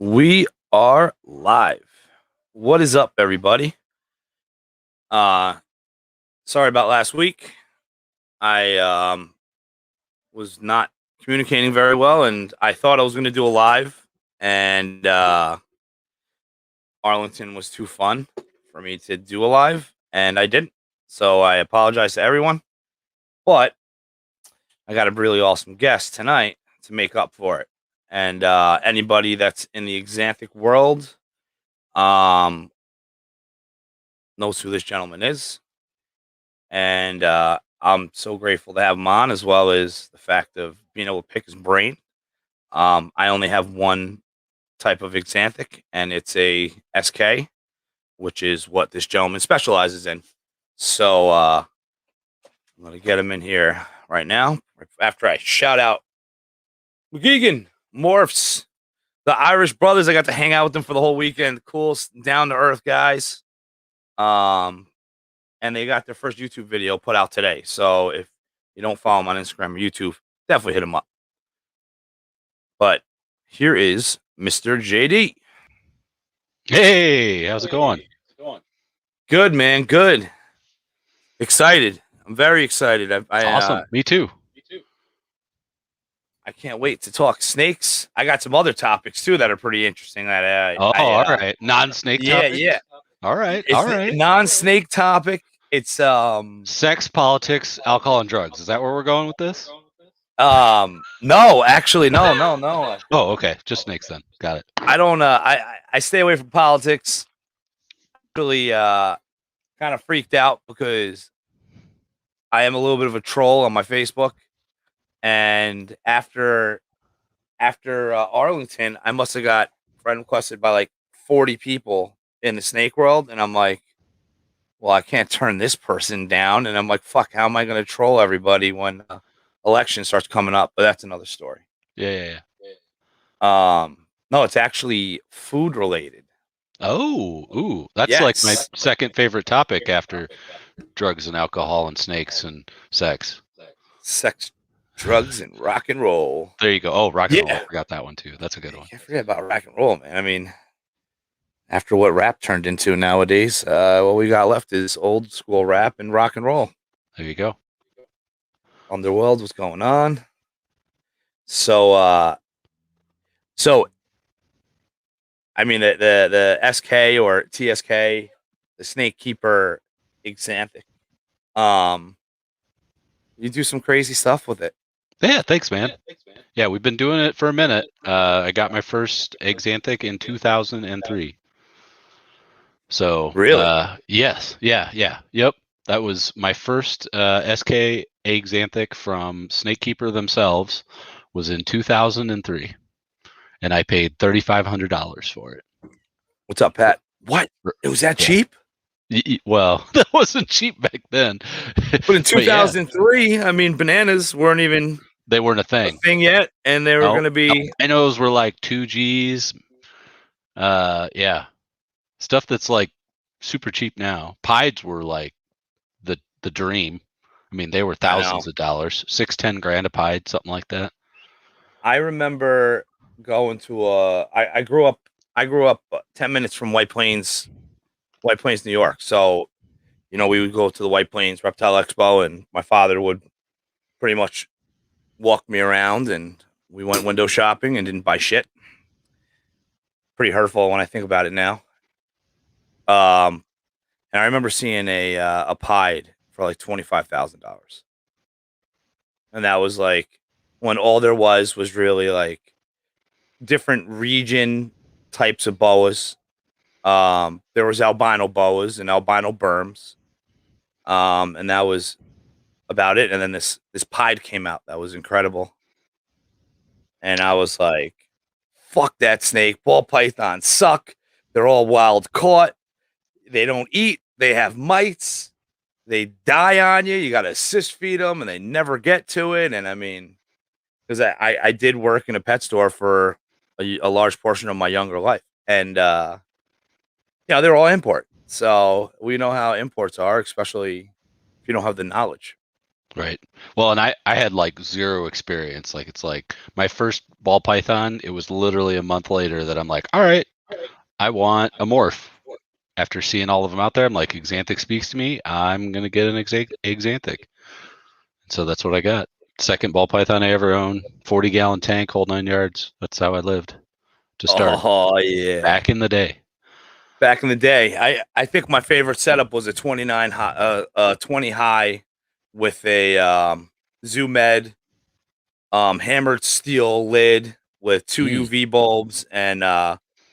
We are live. What is up, everybody? Uh Sorry about last week. I was not communicating very well, and I thought I was going to do a live, and Arlington was too fun for me to do a live, and I didn't. So I apologize to everyone, but I got a really awesome guest tonight to make up for it. And anybody that's in the axanthic world um knows who this gentleman is. And I'm so grateful to have him on, as well as the fact of being able to pick his brain. I only have one type of axanthic, and it's a SK, which is what this gentleman specializes in. So I'm going to get him in here right now. After I shout out McGeegan, Morphs, the Irish brothers. I got to hang out with them for the whole weekend. Cool, down to earth guys. And they got their first YouTube video put out today. So if you don't follow them on Instagram or YouTube, definitely hit them up. But here is Mr. JD. Hey, how's it going? Good, man. Good. Excited. I'm very excited. Awesome. Me too. I can't wait to talk snakes. I got some other topics too that are pretty interesting. All right. Non-snake topics? Yeah. All right. It's a non-snake topic. It's sex, politics, alcohol, and drugs. Is that where we're going with this? No, actually, no. Oh, okay. Just snakes then. Got it. I don't I stay away from politics. Actually kind of freaked out because I am a little bit of a troll on my Facebook, and after Arlington, I must have got friend requested by like 40 people in the snake world, and I'm like, well, I can't turn this person down, and I'm like, fuck, how am I going to troll everybody when election starts coming up? But that's another story. Yeah. No, it's actually food related. Oh, ooh, that's like my second favorite topic after drugs and alcohol and snakes and sex. Sex, drugs, and rock and roll. There you go. Oh, rock and roll. I forgot that one too. That's a good one. Can't forget about rock and roll, man. I mean, after what rap turned into nowadays, what we got left is old school rap and rock and roll. There you go. Underworld, what's going on? So I mean the SK or TSK, the Snake Keeper axanthic. You do some crazy stuff with it. Yeah, thanks, man. Yeah, we've been doing it for a minute. I got my first axanthic in 2003. So really, yes, yep. That was my first SK axanthic from Snake Keeper themselves. Was in 2003, and I paid $3,500 for it. What's up, Pat? What? It was that cheap? Well, that wasn't cheap back then. But in 2003, I mean, bananas weren't even. They weren't a thing yet, and they were going to be. Binos were like 2Gs. Yeah. Stuff that's like super cheap now. Pieds were like the dream. I mean, they were thousands of dollars, $6-10 a pied, something like that. I remember going to I grew up 10 minutes from White Plains, New York. So, you know, we would go to the White Plains Reptile Expo, and my father would pretty much walk me around, and we went window shopping and didn't buy shit. Pretty hurtful when I think about it now. And I remember seeing a pied for like $25,000, and that was like when all there was really like different region types of boas. There was albino boas and albino berms, and that was about it. And then this pied came out that was incredible, and I was like, fuck that snake. Ball pythons suck. They're all wild caught. They don't eat. They have mites. They die on you. You got to assist feed them, and they never get to it. And I mean, because I did work in a pet store for a large portion of my younger life, and they're all import. So we know how imports are, especially if you don't have the knowledge. Right. Well, and I had like zero experience. Like it's like my first ball python, it was literally a month later that I'm like, all right, I want a morph. After seeing all of them out there, I'm like, Axanthic speaks to me. I'm gonna get an Axanthic. So that's what I got. Second ball python I ever owned. 40-gallon tank, hold 9 yards. That's how I lived to start Oh yeah. back in the day. Back in the day, I think my favorite setup was a 29 high, 20 high with a Zoom Med hammered steel lid with two Mm, UV bulbs, and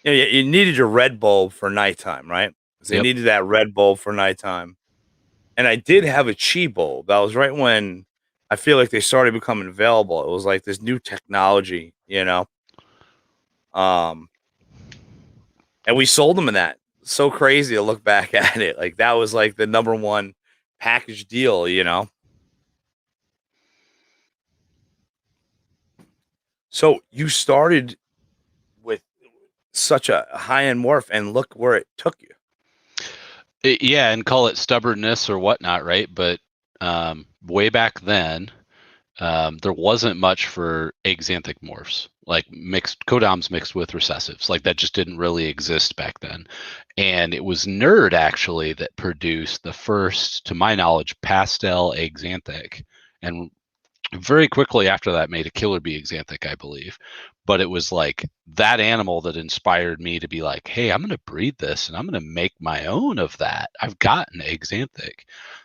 you needed your red bulb for nighttime, right? Because they yep. needed that red bulb for nighttime. And I did have a Chi bulb. That was right when I feel like they started becoming available. It was like this new technology, you know. Um, and we sold them in that. So crazy to look back at it. Like that was like the number one package deal, you know. So you started with such a high end morph, and look where it took you. Yeah, and call it stubbornness or whatnot, right? But way back then, there wasn't much for axanthic morphs, like mixed codoms mixed with recessives. Like that just didn't really exist back then. And it was Nerd actually that produced the first, to my knowledge, pastel axanthic. And very quickly after that made a killer bee axanthic, I believe. But it was like that animal that inspired me to be like, hey, I'm going to breed this and I'm going to make my own of that. I've got an axanthic.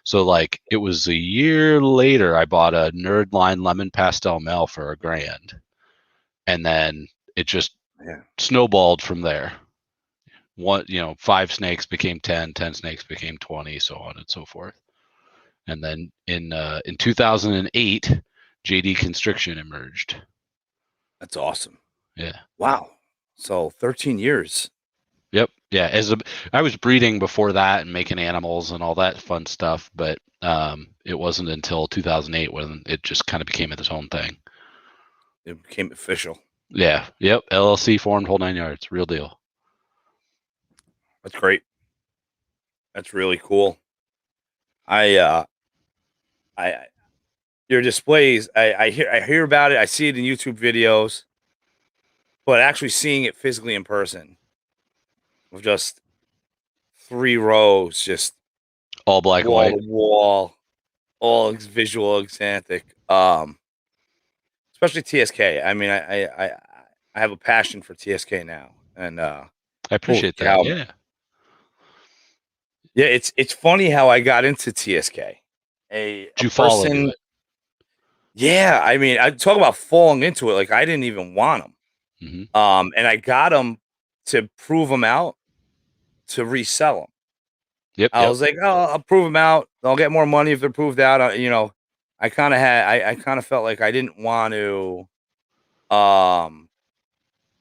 So like it was a year later, I bought a Nerd Line lemon pastel male for $1,000. And then it just Yeah. snowballed from there. One, 5 snakes became 10, 10 snakes became 20, so on and so forth. And then in 2008, JD Constriction emerged. That's awesome. Yeah. Wow. So 13 years. Yep. Yeah. I was breeding before that and making animals and all that fun stuff, but it wasn't until 2008 when it just kind of became its own thing. It became official. Yeah. Yep. LLC formed, whole 9 yards, real deal. That's great. That's really cool. I I your displays, I hear about it. I see it in YouTube videos, but actually seeing it physically in person with just 3 rows, just All black and wall white. to wall, all visual exantic. Especially TSK. I mean, I have a passion for TSK now, and I holy appreciate that. cow, man. Yeah. Yeah, it's funny how I got into TSK. Did A you fall into person, it? yeah. I mean, I talk about falling into it. Like I didn't even want them. Hmm. And I got them to prove them out to resell them. Yep. I Yep. was like, oh, I'll prove them out. I'll get more money if they're proved out. I kind of felt like um,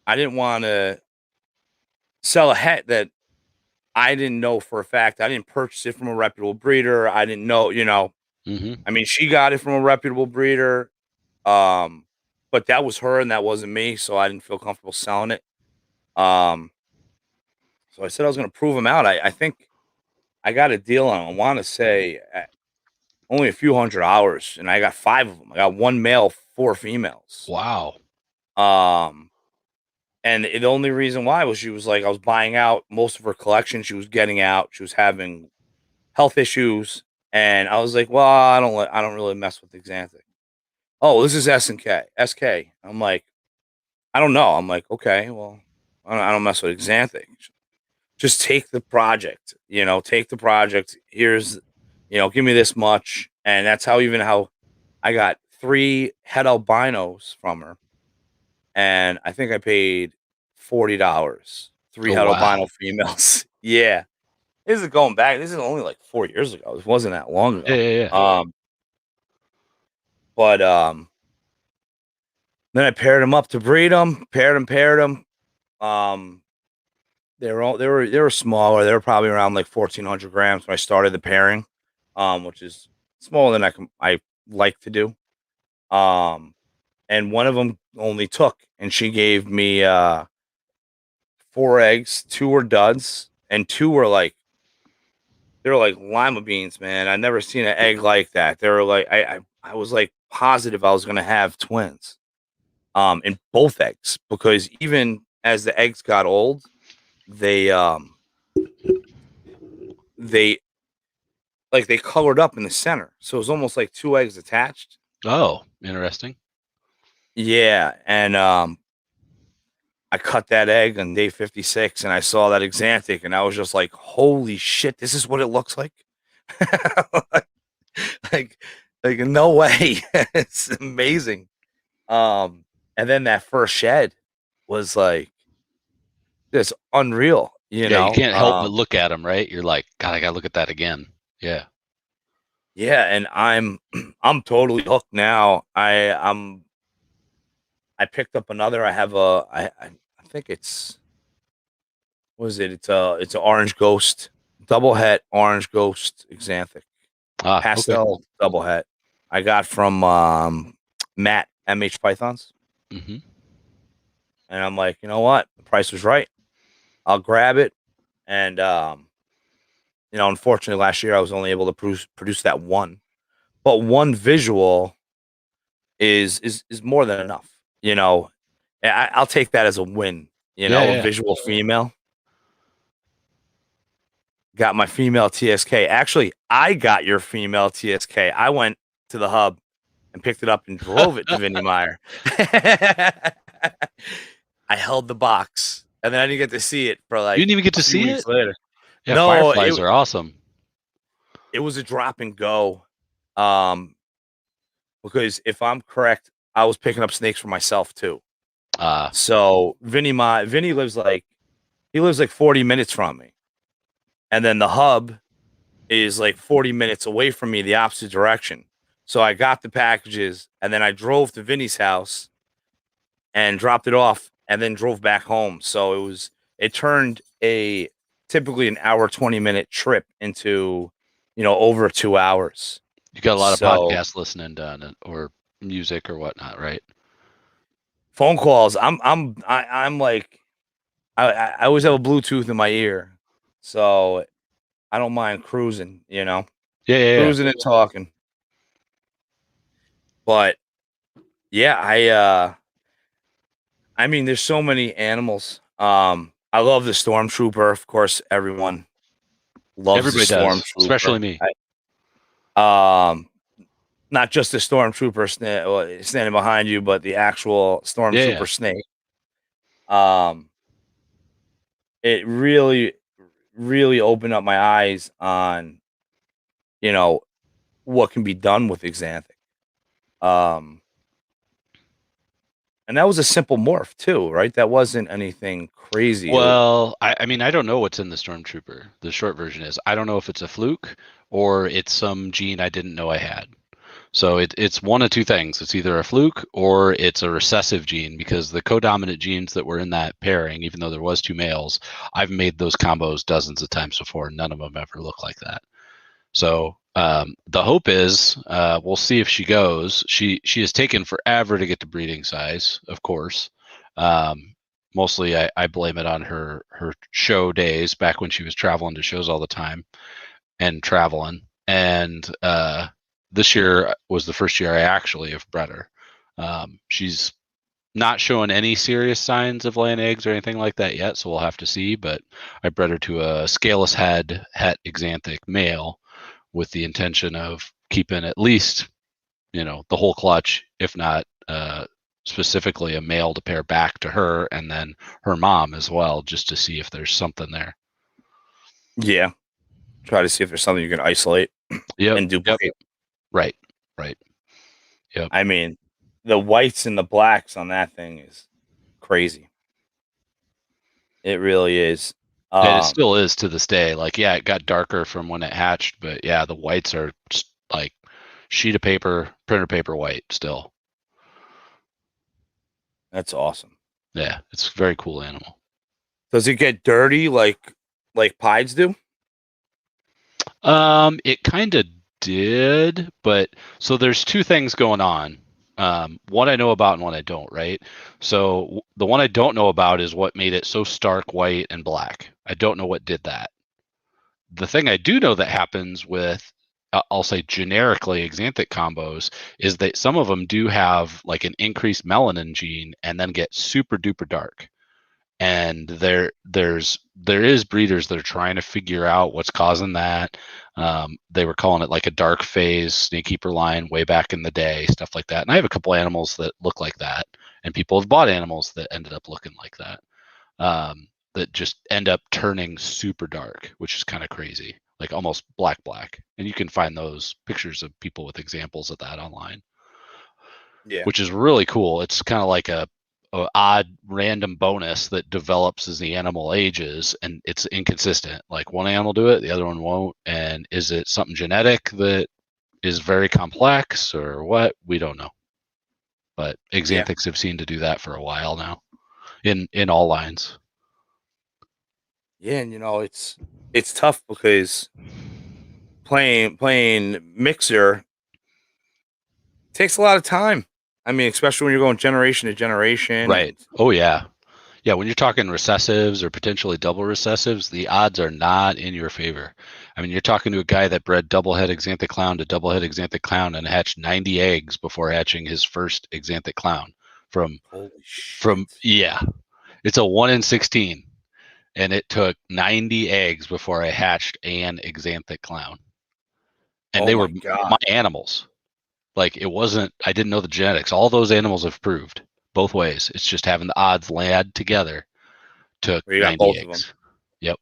I didn't want to sell a het that I didn't know for a fact. I didn't purchase it from a reputable breeder. I didn't know. Hmm. I mean, she got it from a reputable breeder. Um, but that was her and that wasn't me, so I didn't feel comfortable selling it. Um, so I said I was going to prove them out. I think I got a deal on 'em, I want to say only a few $100, and I got 5 of them. I got one male, 4 females. Wow. Um, and the only reason why was she was like I was buying out most of her collection. She was getting out. She was having health issues, and I was like, well, I don't really mess with Xanthic. Oh, this is S&K, SK. I'm like, I don't know. I'm like, okay, well, I don't mess with Xanthic. Just take the project, take the project. Here's, give me this much. And that's how I got 3 het albinos from her. And I think I paid $40, 3 Oh, het albino wow. females. Yeah. This is going back. This is only like 4 years ago. This wasn't that long Yeah. ago. Yeah. Yeah. But then I paired them up to breed them, paired them. Um, they were smaller. They were probably around like 1,400 grams when I started the pairing, which is smaller than I like to do. Um, and one of them only took, and she gave me 4 eggs. 2 were duds, and 2 were like They're like lima beans, man. I never seen an egg like that. They were like, I was like positive I was gonna have twins, in both eggs because even as the eggs got old, they they like they colored up in the center, so it was almost like two eggs attached. Oh, interesting. Yeah, and I cut that egg on day 56, and I saw that axanthic, and I was just like, "Holy shit, this is what it looks like!" like, like no way, it's amazing. And then that first shed was like just unreal, you Yeah, you know. can't help but look at them, right? You're like, God, I gotta look at that again. Yeah. Yeah, and I'm totally hooked now. I picked up another. I have I think it's what is it? It's a orange ghost, double het orange ghost axanthic, Ah, okay. pastel double het. I got from Matt MH Pythons, Hmm. and I'm like, you know what? The price was right. I'll grab it. And unfortunately, last year I was only able to produce that one, but one visual is more than enough. I'll take that as a win. Yeah, A yeah. visual female. Got my female TSK. Actually, I got your female TSK. I went to the hub and picked it up and drove it to Vinnie Meyer. I held the box, and then I didn't get to see it for You like didn't even get a to few see weeks it? later. Yeah, No, fireflies are awesome. it was a drop and go. Um, because if I'm correct, I was picking up snakes for myself too. Uh, So Vinny lives like 40 minutes from me, and then the hub is like 40 minutes away from me, the opposite direction. So I got the packages, and then I drove to Vinny's house and dropped it off, and then drove back home. So it turned a typically an hour 20-minute trip into over 2 hours. you got a lot of So podcasts listening done or music or whatnot, right? phone calls, I'm like I always have a Bluetooth in my ear, so I don't mind cruising, Yeah, yeah, yeah. cruising and talking. But yeah, I mean, there's so many animals. I love the stormtrooper. Of course, everyone loves the Everybody does, especially stormtrooper. me. Um, Not just the stormtrooper standing behind you, but the actual Yeah, yeah. stormtrooper snake. Um, it really, really opened up my eyes on you know what can be done with Xanthic. Um, and that was a simple morph too, right? That wasn't anything crazy. Well, I mean, I don't know what's in the Stormtrooper. The short version is I don't know if it's a fluke or it's some gene I didn't know I had. So it's one of two things. It's either a fluke or it's a recessive gene because the codominant genes that were in that pairing, even though there was two males, I've made those combos dozens of times before. None of them ever look like that. So the hope is we'll see if she goes. She has taken forever to get to breeding size, of course. Mostly I blame it on her show days back when she was traveling to shows all the time and traveling. And this year was the first year I actually have bred her. She's not showing any serious signs of laying eggs or anything like that yet, so we'll have to see. But I bred her to a scaleless head het axanthic male with the intention of keeping at least the whole clutch, if not specifically a male to pair back to her and then her mom as well, just to see if there's something there. Yeah, try to see if there's something you can isolate Yep. and duplicate. Right. Right. Yep. I mean, the whites and the blacks on that thing is crazy. It really is. And it still is to this day. Like, yeah, it got darker from when it hatched, but yeah, the whites are just like sheet of paper, printer paper white still. That's awesome. Yeah, it's a very cool animal. Does it get dirty like pieds do? It kind of did, but so there's two things going on. One I know about and one I don't, right? So the one I don't know about is what made it so stark white and black. I don't know what did that. the thing I do know that happens with, I'll say generically axanthic combos, is that some of them do have like an increased melanin gene and then get super duper dark. And there is breeders that are trying to figure out what's causing that. They were calling it like a dark phase snakekeeper line way back in the day, stuff like that. And I have a couple animals that look like that, and people have bought animals that ended up looking like that. That just end up turning super dark, which is kind of crazy, like almost black. And you can find those pictures of people with examples of that online. Yeah. Which is really cool. It's kind of like a odd random bonus that develops as the animal ages, and it's inconsistent. Like one animal do it, the other one won't. And is it something genetic that is very complex or what? We don't know. But axanthics have seemed to do that for a while now in all lines. Yeah, and it's tough because playing mixer takes a lot of time. I mean, especially when you're going generation to generation. Right. And Oh yeah. Yeah, when you're talking recessives or potentially double recessives, the odds are not in your favor. I mean, you're talking to a guy that bred doublehead axanthic clown to doublehead axanthic clown and hatched 90 eggs before hatching his first axanthic clown holy shit. yeah, it's a 1 in 16, and it took 90 eggs before I hatched an axanthic clown. And Oh they my were god. my animals. Like it wasn't, I didn't know the genetics. All those animals have proved both ways. It's just having the odds add together took Where you got 90 both of them. eggs. Yep.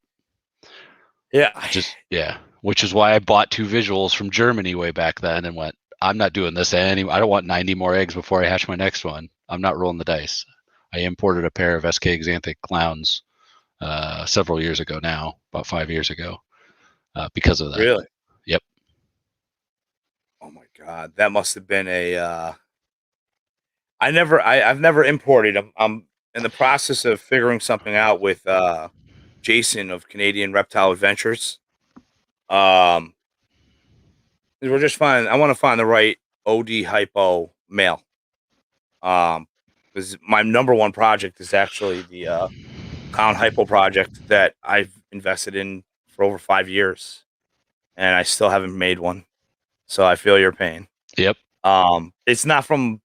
Yeah. Which is why I bought 2 visuals from Germany way back then and went, I'm not doing this anymore. I don't want 90 more eggs before I hatch my next one. I'm not rolling the dice. I imported a pair of SK Xanthic clowns several years ago now, about 5 years ago, because of that. Really? Yep. Oh my god. That must have been a I've never imported. I'm in the process of figuring something out with Jason of Canadian Reptile Adventures. Um we're just finding I want to find the right OD hypo male. Because my number one project is actually the clown hypo project that I've invested in for over 5 years, and I still haven't made one. So I feel your pain. Yep. It's not from.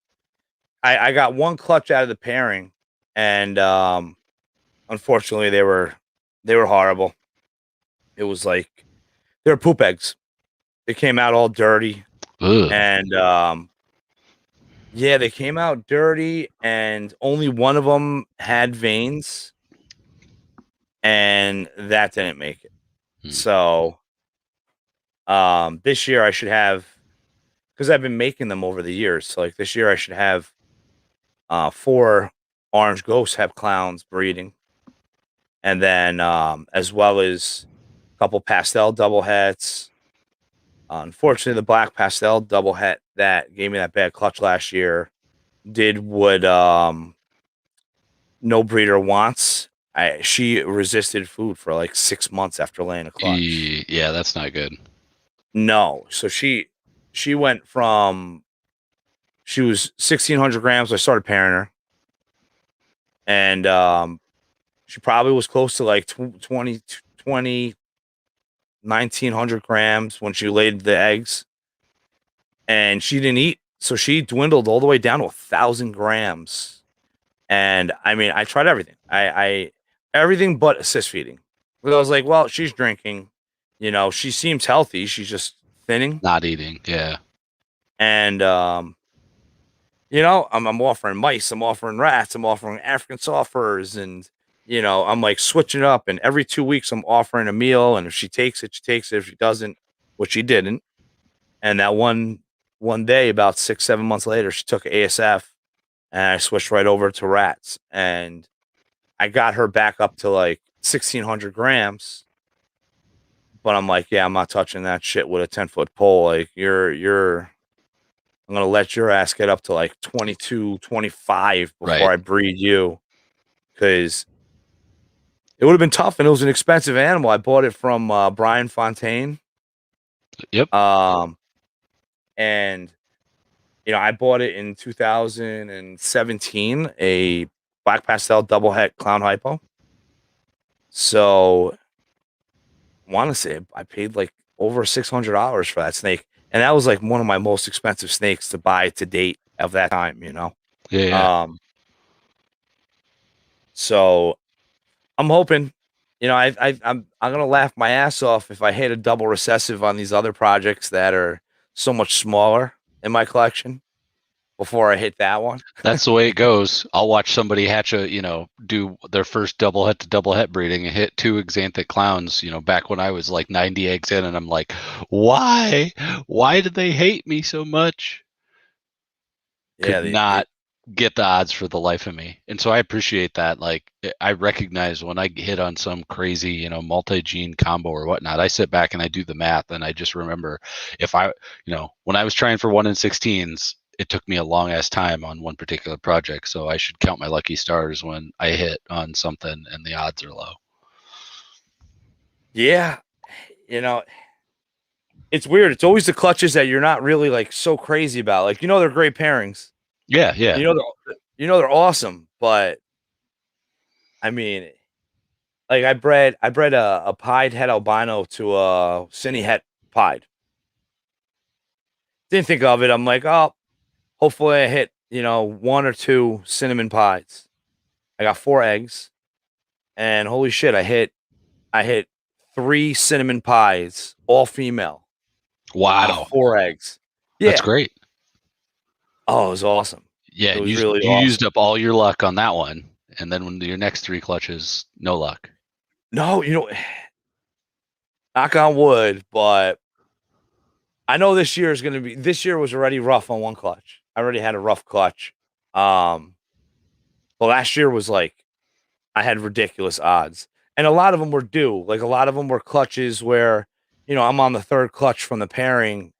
I got one clutch out of the pairing, and unfortunately they were horrible. It was like they were poop eggs. They came out all dirty, Ugh. and yeah, they came out dirty, and only one of them had veins, and that didn't make it. So, this year I should have, because I've been making them over the years. So, like this year I should have 4 orange ghost heb clowns breeding, and then as well as a couple pastel double hets. Unfortunately, the black pastel double het that gave me that bad clutch last year did what no breeder wants. She resisted food for like 6 months after laying a clutch. Yeah, that's not good. No, so she went from she was 1,600 grams. I started pairing her, and she probably was close to like 20, 1,900 grams when she laid the eggs, and she didn't eat, so she dwindled all the way down to 1,000 grams. And I mean, I tried everything. I everything but assist feeding. But I was like, well, she's drinking. She seems healthy. She's just thinning. Not eating. Yeah. And I'm offering mice, I'm offering rats, I'm offering African soft furs, and I'm like switching up. And every 2 weeks, I'm offering a meal. And if she takes it, she takes it. If she doesn't, which she didn't. And that one day, about 6-7 months later, she took ASF, and I switched right over to rats, and I got her back up to like 1,600 grams. But I'm like, yeah, I'm not touching that shit with a 10-foot pole. Like I'm gonna let your ass get up to like 22, 25 before I breed you, because it would have been tough, and it was an expensive animal. I bought it from Brian Fontaine. Yep. And I bought it in 2017, a black pastel double het clown hypo. So want to say I paid like over $600 for that snake, and that was like one of my most expensive snakes to buy to date of that time. Yeah. So I'm hoping, I'm gonna laugh my ass off if I hit a double recessive on these other projects that are so much smaller in my collection before I hit that one. That's the way it goes. I'll watch somebody do their first double het to double het breeding and hit 2 axanthic clowns, back when I was like 90 eggs in, and I'm like, why? Why did they hate me so much? Yeah, Could not get the odds for the life of me. And so I appreciate that. Like, I recognize when I hit on some crazy, multi-gene combo or whatnot, I sit back and I do the math, and I just remember if when I was trying for 1 in 16s, it took me a long ass time on one particular project. So I should count my lucky stars when I hit on something and the odds are low. yeah, it's weird. It's always the clutches that you're not really like so crazy about. Like, they're great pairings. Yeah. Yeah. They're awesome, but I mean, like I bred a pied het albino to a cine het pied. Didn't think of it. I'm like, oh, hopefully I hit, 1 or 2 cinnamon pies. I got 4 eggs, and holy shit, I hit 3 cinnamon pies, all female, out of Wow. 4 eggs. Yeah. That's great. Oh, it was awesome. Yeah. It was You really awesome. used up all your luck on that one. And then when your next 3 clutches, no luck. No, knock on wood, but I know this year was already rough on one clutch. I already had a rough clutch. But last year was like, I had ridiculous odds, and a lot of them were due. Like, a lot of them were clutches where, I'm on the 3rd clutch from the pairing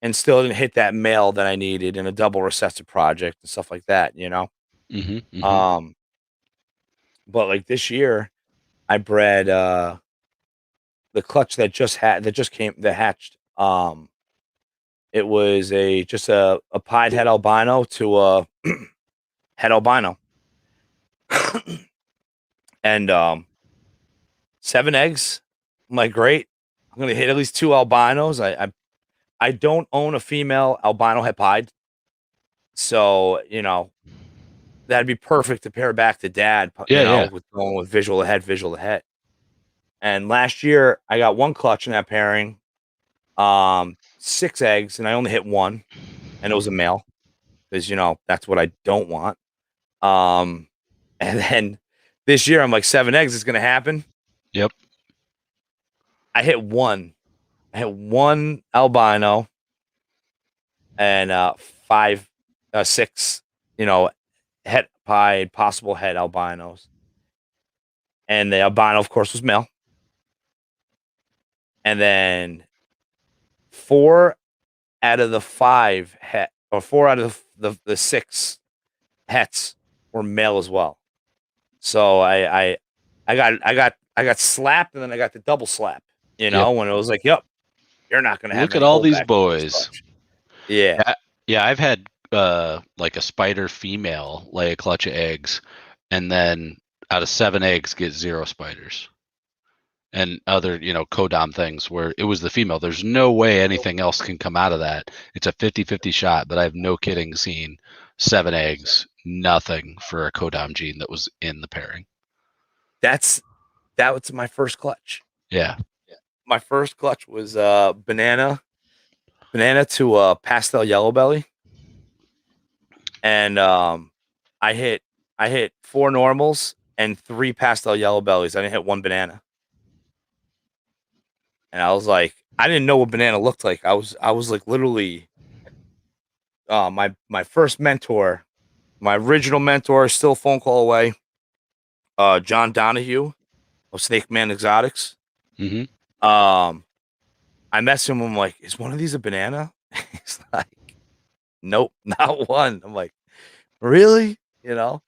and still didn't hit that male that I needed in a double recessive project and stuff like that, But like this year I bred, the clutch that hatched. It was just a pied het albino to a het albino. And 7 eggs. I'm like, great. I'm gonna hit at least 2 albinos. I don't own a female albino het pied, so that'd be perfect to pair back to dad. Yeah. With going with visual to head. And last year I got 1 clutch in that pairing, 6 eggs, and I only hit 1, and it was a male because that's what I don't want. And then this year I'm like, 7 eggs is gonna happen. Yep. I hit 1. I hit 1 albino and 6, het pied, possible het albinos. And the albino, of course, was male. And then 4 out of the 5 het, or 4 out of the 6 hets were male as well. So I got slapped, and then I got the double slap. When it was like, yep, you're not gonna have. Look at all these boys. Yeah. Yeah, I've had like a spider female lay a clutch of eggs, and then out of 7 eggs get 0 spiders. And other, codom things where it was the female. There's no way anything else can come out of that. It's a 50-50 shot, but I have no kidding seen 7 eggs, nothing for a codom gene that was in the pairing. That was my first clutch. Yeah. My first clutch was banana to a pastel yellow belly. And I hit 4 normals and 3 pastel yellow bellies. I didn't hit 1 banana. And I was like, I didn't know what banana looked like. I was like, literally, my first mentor, my original mentor, still a phone call away. John Donahue of Snake Man Exotics. Mm-hmm. I messaged him. I'm like, is one of these a banana? He's like, nope, not one. I'm like, really? Because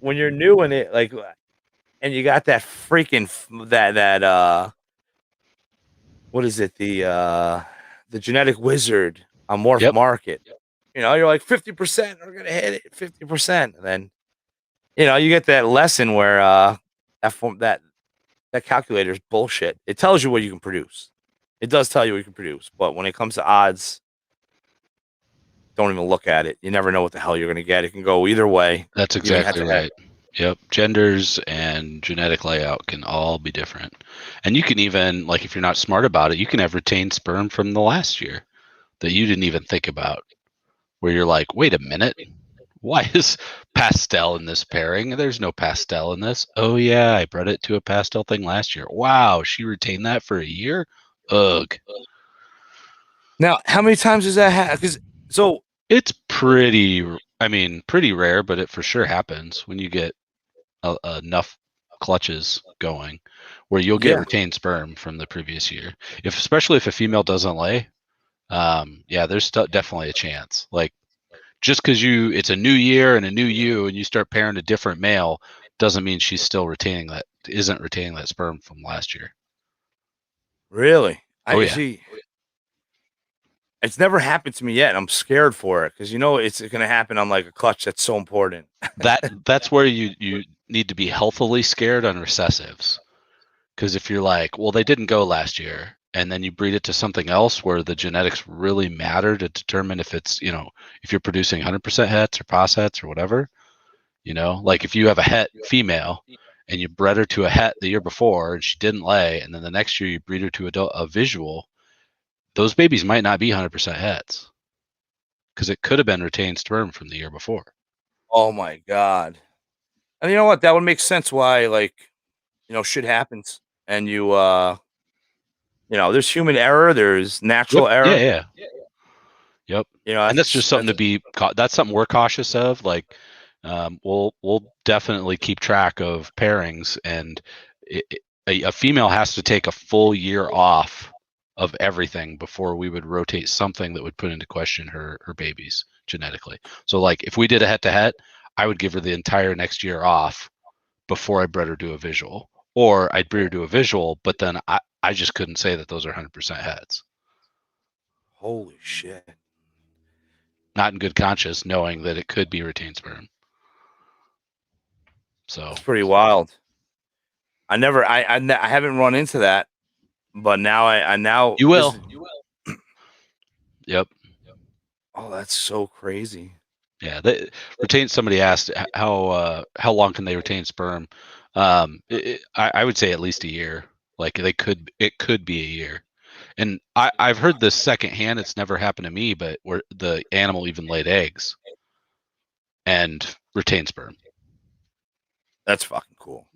when you're new in it, like, and you got that freaking what is it? The genetic wizard on Morph Market. You're like 50%. We're gonna hit it 50%, and then you get that lesson where that calculator is bullshit. It tells you what you can produce. It does tell you what you can produce, but when it comes to odds, don't even look at it. You never know what the hell you're going to get. It can go either way. That's Even head exactly to head. right. Yep. Genders and genetic layout can all be different. And you can even, like, if you're not smart about it, you can have retained sperm from the last year that you didn't even think about, where you're like, wait a minute, why is pastel in this pairing? There's no pastel in this. Oh, yeah, I bred it to a pastel thing last year. Wow, she retained that for a year? Ugh. Now, how many times does that happen? Because so It's pretty rare, but it for sure happens when you get enough clutches going where you'll get yeah, retained sperm from the previous year. Especially if a female doesn't lay, yeah, there's definitely a chance. Like, just because it's a new year and a new you and you start pairing a different male doesn't mean she's still isn't retaining that sperm from last year. really, Oh I yeah. see. It's never happened to me yet. I'm scared for it because it's going to happen on like a clutch that's so important. That's where you need to be healthily scared on recessives. Because if you're like, well, they didn't go last year, and then you breed it to something else where the genetics really matter to determine if it's, if you're producing 100% hets or pos hets or whatever, like if you have a het female and you bred her to a het the year before and she didn't lay, and then the next year you breed her to a visual, those babies might not be 100% hets because it could have been retained sperm from the year before. Oh my god! And you know what? That would make sense why shit happens, and there's human error, there's Yep. natural Yeah. error. Yeah. Yep. And that's just something that's something we're cautious of. Like, we'll definitely keep track of pairings, and a female has to take a full year off of everything before we would rotate something that would put into question her babies genetically. So, like, if we did a het to het, I would give her the entire next year off before I bred her to a visual, or I'd breed her to a visual, but then I just couldn't say that those are 100% hets. Holy shit! Not in good conscience, knowing that it could be retained sperm. So That's pretty wild. I never, I haven't run into that, but now I now you will. Yep. Oh, that's so crazy. Yeah. Somebody asked how long can they retain sperm? I would say at least a year. Like, it could be a year. And I've heard this secondhand. It's never happened to me, but where the animal even laid eggs and retained sperm. That's fucking cool.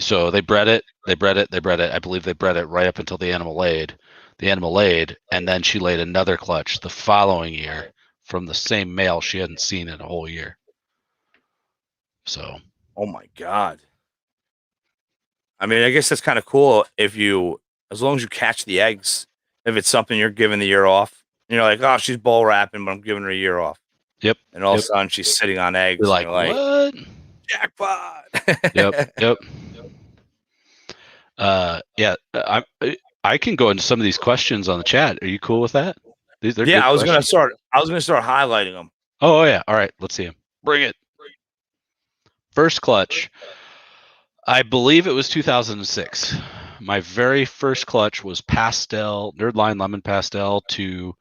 So they bred it. I believe they bred it right up until the animal laid. The animal laid, and then she laid another clutch the following year from the same male she hadn't seen in a whole year. So. Oh my god. I mean, I guess that's kind of cool as long as you catch the eggs. If it's something you're giving the year off, you're like, oh, she's bull wrapping, but I'm giving her a year off. Yep. And all of a sudden, she's sitting on eggs. You're like, what? Jackpot. Yep. Yeah. I can go into some of these questions on the chat. Are you cool with that? Yeah, I was gonna start highlighting them. Oh yeah. All right. Let's see them. Bring it. First clutch. I believe it was 2006. My very first clutch was pastel, Nerdline Lemon Pastel to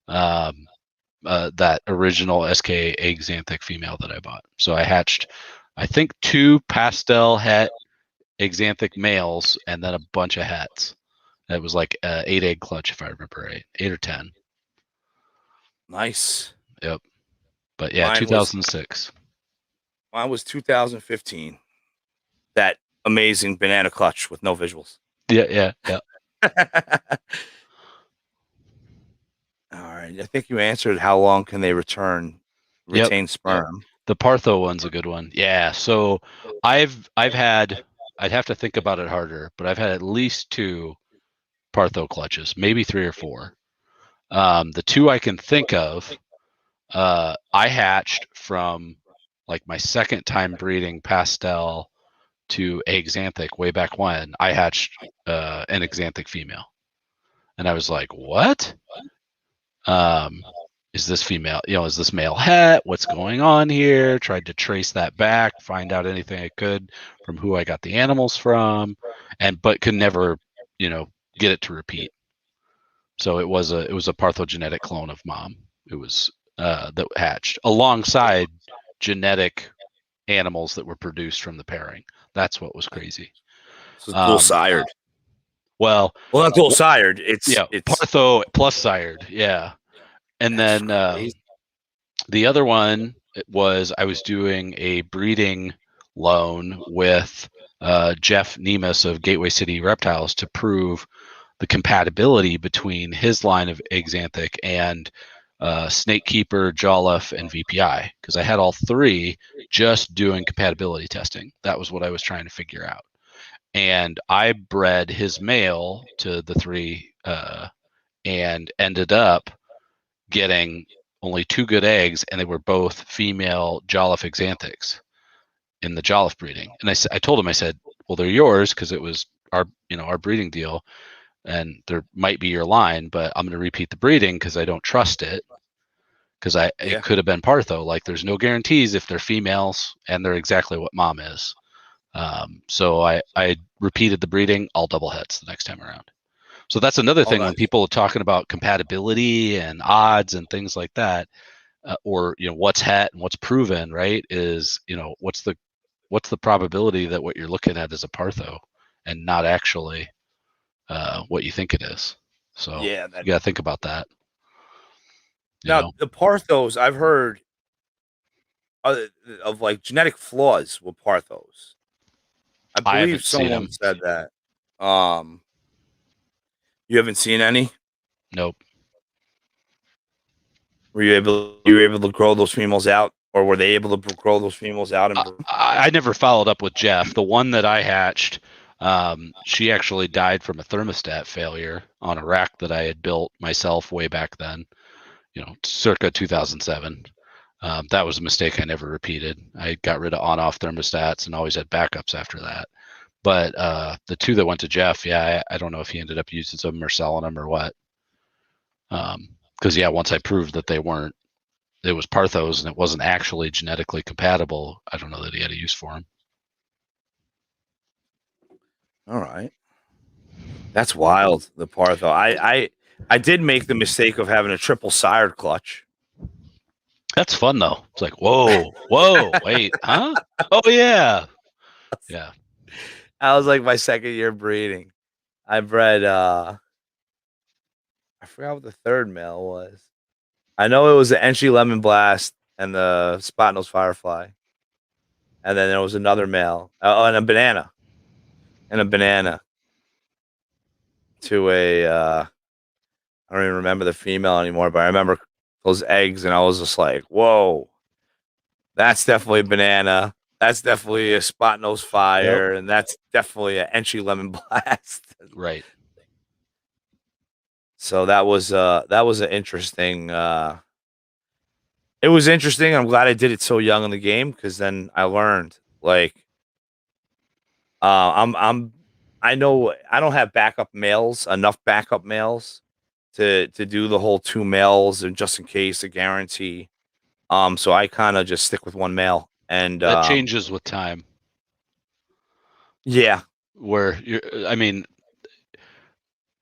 that original SK axanthic female that I bought. So I hatched, I think, 2 pastel het axanthic males and then a bunch of hets. That was like 8 egg clutch, if I remember right, 8 or 10. Nice. Yep. But yeah, Mine 2006. Mine was 2015. That amazing banana clutch with no visuals. Yeah. All right. I think you answered how long can they retain sperm. Yep. The Partho one's a good one. Yeah. So I'd have to think about it harder, but I've had at least 2 Partho clutches, maybe 3 or 4. The 2 I can think of, I hatched from like my second time breeding pastel to axanthic way back when. I hatched an axanthic female, and I was like, what? is this female, is this male het? What's going on here? Tried to trace that back, find out anything I could from who I got the animals from, but could never, get it to repeat. So it was a parthenogenetic clone of mom. It was that hatched alongside genetic animals that were produced from the pairing. That's what was crazy. So dual sired. Well, not dual sired. It's partho plus sired. Yeah. And then the other one was I was doing a breeding loan with Jeff Nemus of Gateway City Reptiles to prove the compatibility between his line of axanthic and Snakekeeper, Jolliffe, and VPI, because I had all three just doing compatibility testing. That was what I was trying to figure out. And I bred his male to the three and ended up getting only 2 good eggs, and they were both female Jolliffe axanthics in the Jolliffe breeding. And I told him, I said, well, they're yours because it was our breeding deal, and there might be your line, but I'm going to repeat the breeding because I don't trust it, because it could have been partho. Like, there's no guarantees if they're females and they're exactly what mom is. So I repeated the breeding, all double heads the next time around. So that's another thing when people are talking about compatibility and odds and things like that, or what's het and what's proven, right? Is what's the probability that what you're looking at is a partho and not actually what you think it is. So you got to think about that. Now the parthos, I've heard of like genetic flaws with parthos. I believe someone said that. You haven't seen any? Nope. Were you able to grow those females out, or were they able to grow those females out? I never followed up with Jeff. The one that I hatched, she actually died from a thermostat failure on a rack that I had built myself way back then, circa 2007. That was a mistake I never repeated. I got rid of on-off thermostats and always had backups after that. But the 2 that went to Jeff, I don't know if he ended up using them or selling them or what. Because once I proved that they weren't, it was parthos and it wasn't actually genetically compatible, I don't know that he had a use for them. All right, that's wild. The partho. I did make the mistake of having a triple sired clutch. That's fun though. It's like, whoa, wait, huh? Oh yeah. I was like my second year breeding. I bred I forgot what the third male was. I know it was the Enchi Lemon Blast and the Spot Nose Firefly. And then there was another male. And a banana. To a I don't even remember the female anymore, but I remember those eggs and I was just like, whoa. That's definitely a banana. That's definitely a Spot Nose Fire, and that's definitely an Enchi Lemon Blast. Right. So that was an interesting. It was interesting. I'm glad I did it so young in the game, because then I learned. Like, I know I don't have enough backup males to do the whole 2 males, and just in case, a guarantee. So I kind of just stick with 1 male. And that changes with time. Yeah. Where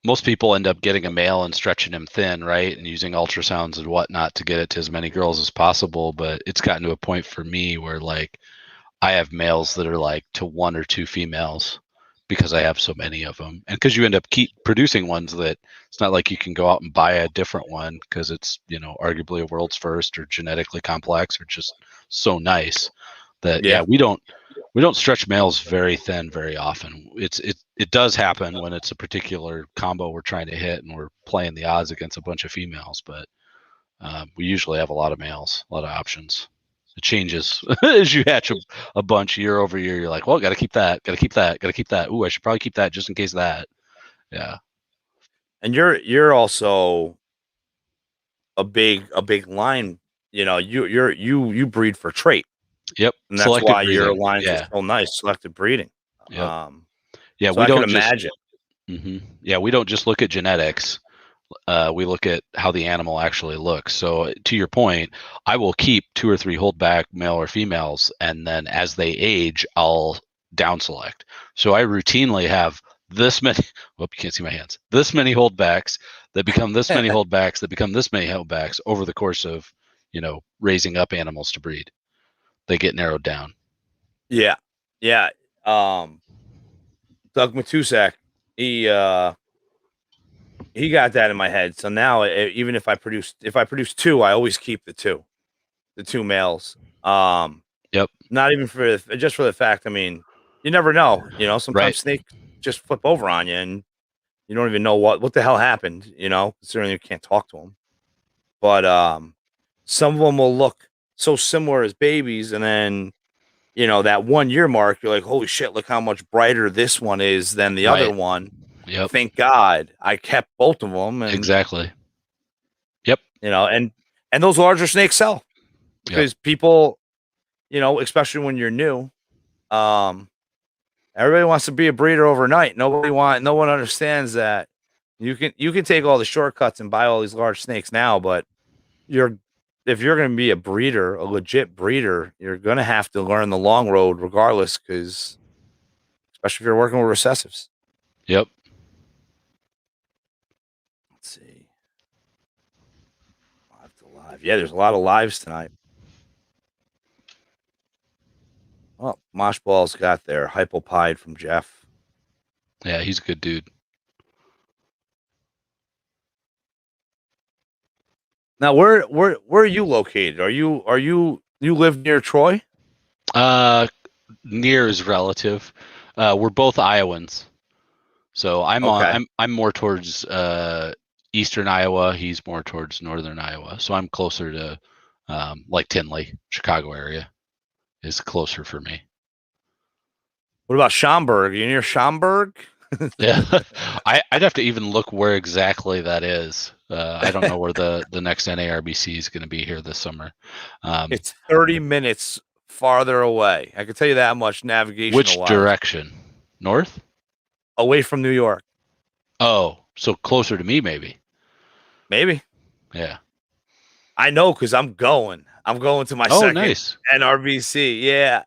most people end up getting a male and stretching him thin, right? And using ultrasounds and whatnot to get it to as many girls as possible. But it's gotten to a point for me where, like, I have males that are like to 1 or 2 females because I have so many of them. And because you end up keep producing ones that it's not like you can go out and buy a different one because it's, arguably a world's first or genetically complex or just so nice that, we don't stretch males very thin very often. It does happen when it's a particular combo we're trying to hit and we're playing the odds against a bunch of females, but we usually have a lot of males, a lot of options. It changes as you hatch a bunch year over year. You're like, well, got to keep that. Ooh, I should probably keep that just in case of that. Yeah. And you're also a big line. You breed for trait. Yep. And that's selective why breeding. Your lines are so nice. Selective breeding. Yep. So we don't imagine. Mm-hmm. Yeah, we don't just look at genetics. We look at how the animal actually looks. So to your point, I will keep 2 or 3 holdback male or females, and then as they age, I'll down select. So I routinely have this many. Whoop, you can't see my hands. This many holdbacks that become this many holdbacks that become this many holdbacks over the course of, raising up animals to breed. They get narrowed down. Yeah. Doug Matusak, he got that in my head. So now, even if I produce 2, I always keep the two males. Yep. Not even just for the fact. I mean, you never know. Sometimes Right. snakes just flip over on you, and you don't even know what the hell happened. Considering you can't talk to them. But some of them will look so similar as babies, and then that 1 year mark, you're like, holy shit, look how much brighter this one is than the other Right. one. Yep. Thank God I kept both of them. And Exactly. Yep. and those larger snakes sell because people, especially when you're new, everybody wants to be a breeder overnight. No one understands that you can take all the shortcuts and buy all these large snakes now, but if you're going to be a legit breeder, you're going to have to learn the long road regardless, because especially if you're working with recessives. Yep. Let's see. Live to live. Yeah, there's a lot of lives tonight. Oh, Moshball's got their hypopide from Jeff. Yeah, he's a good dude. Now, where are you located? Are you live near Troy? Near is relative. We're both Iowans, so I'm more towards eastern Iowa. He's more towards northern Iowa, so I'm closer to like Tinley, Chicago area is closer for me. What about Schaumburg? Are you near Schaumburg? Yeah, I'd have to even look where exactly that is. I don't know where the next NARBC is going to be here this summer. It's 30 minutes farther away. I can tell you that much navigational Which wise. direction? North? Away from New York. Oh, so closer to me, maybe. Maybe. Yeah. I know because I'm going to my second nice. NRBC. Yeah.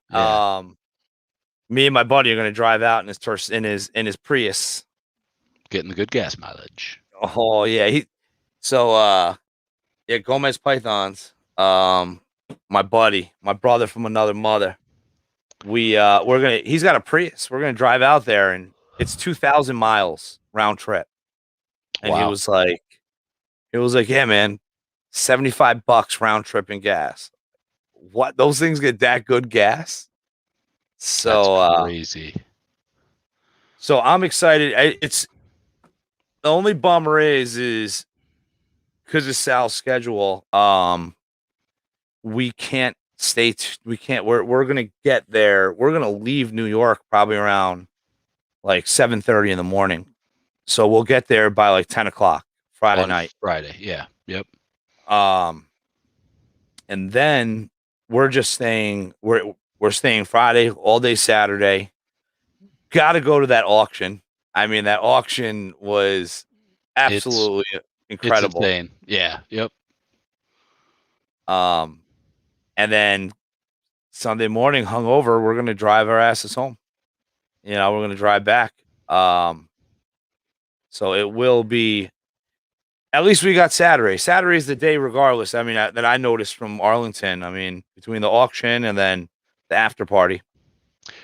Me and my buddy are going to drive out in his Prius. Getting the good gas mileage. Oh yeah. Gomez Pythons. My buddy, my brother from another mother. He's got a Prius. We're gonna drive out there, and it's 2,000 miles round trip. And wow. he was like, yeah, man, $75 round trip in gas. What? Those things get that good gas? So that's crazy. So I'm excited. It's the only bummer is because of Sal's schedule. We can't we're gonna get there. We're gonna leave New York probably around like 7:30 in the morning. So we'll get there by like 10 o'clock Friday night. Friday, yeah. Yep. And then we're staying Friday all day Saturday. Gotta go to that auction. I mean, that auction was absolutely incredible. It's insane. Yeah. Yep. And then Sunday morning, hungover, we're gonna drive our asses home. We're gonna drive back. So it will be. At least we got Saturday. Saturday is the day, regardless. I mean, that I noticed from Arlington. I mean, between the auction and then the after party.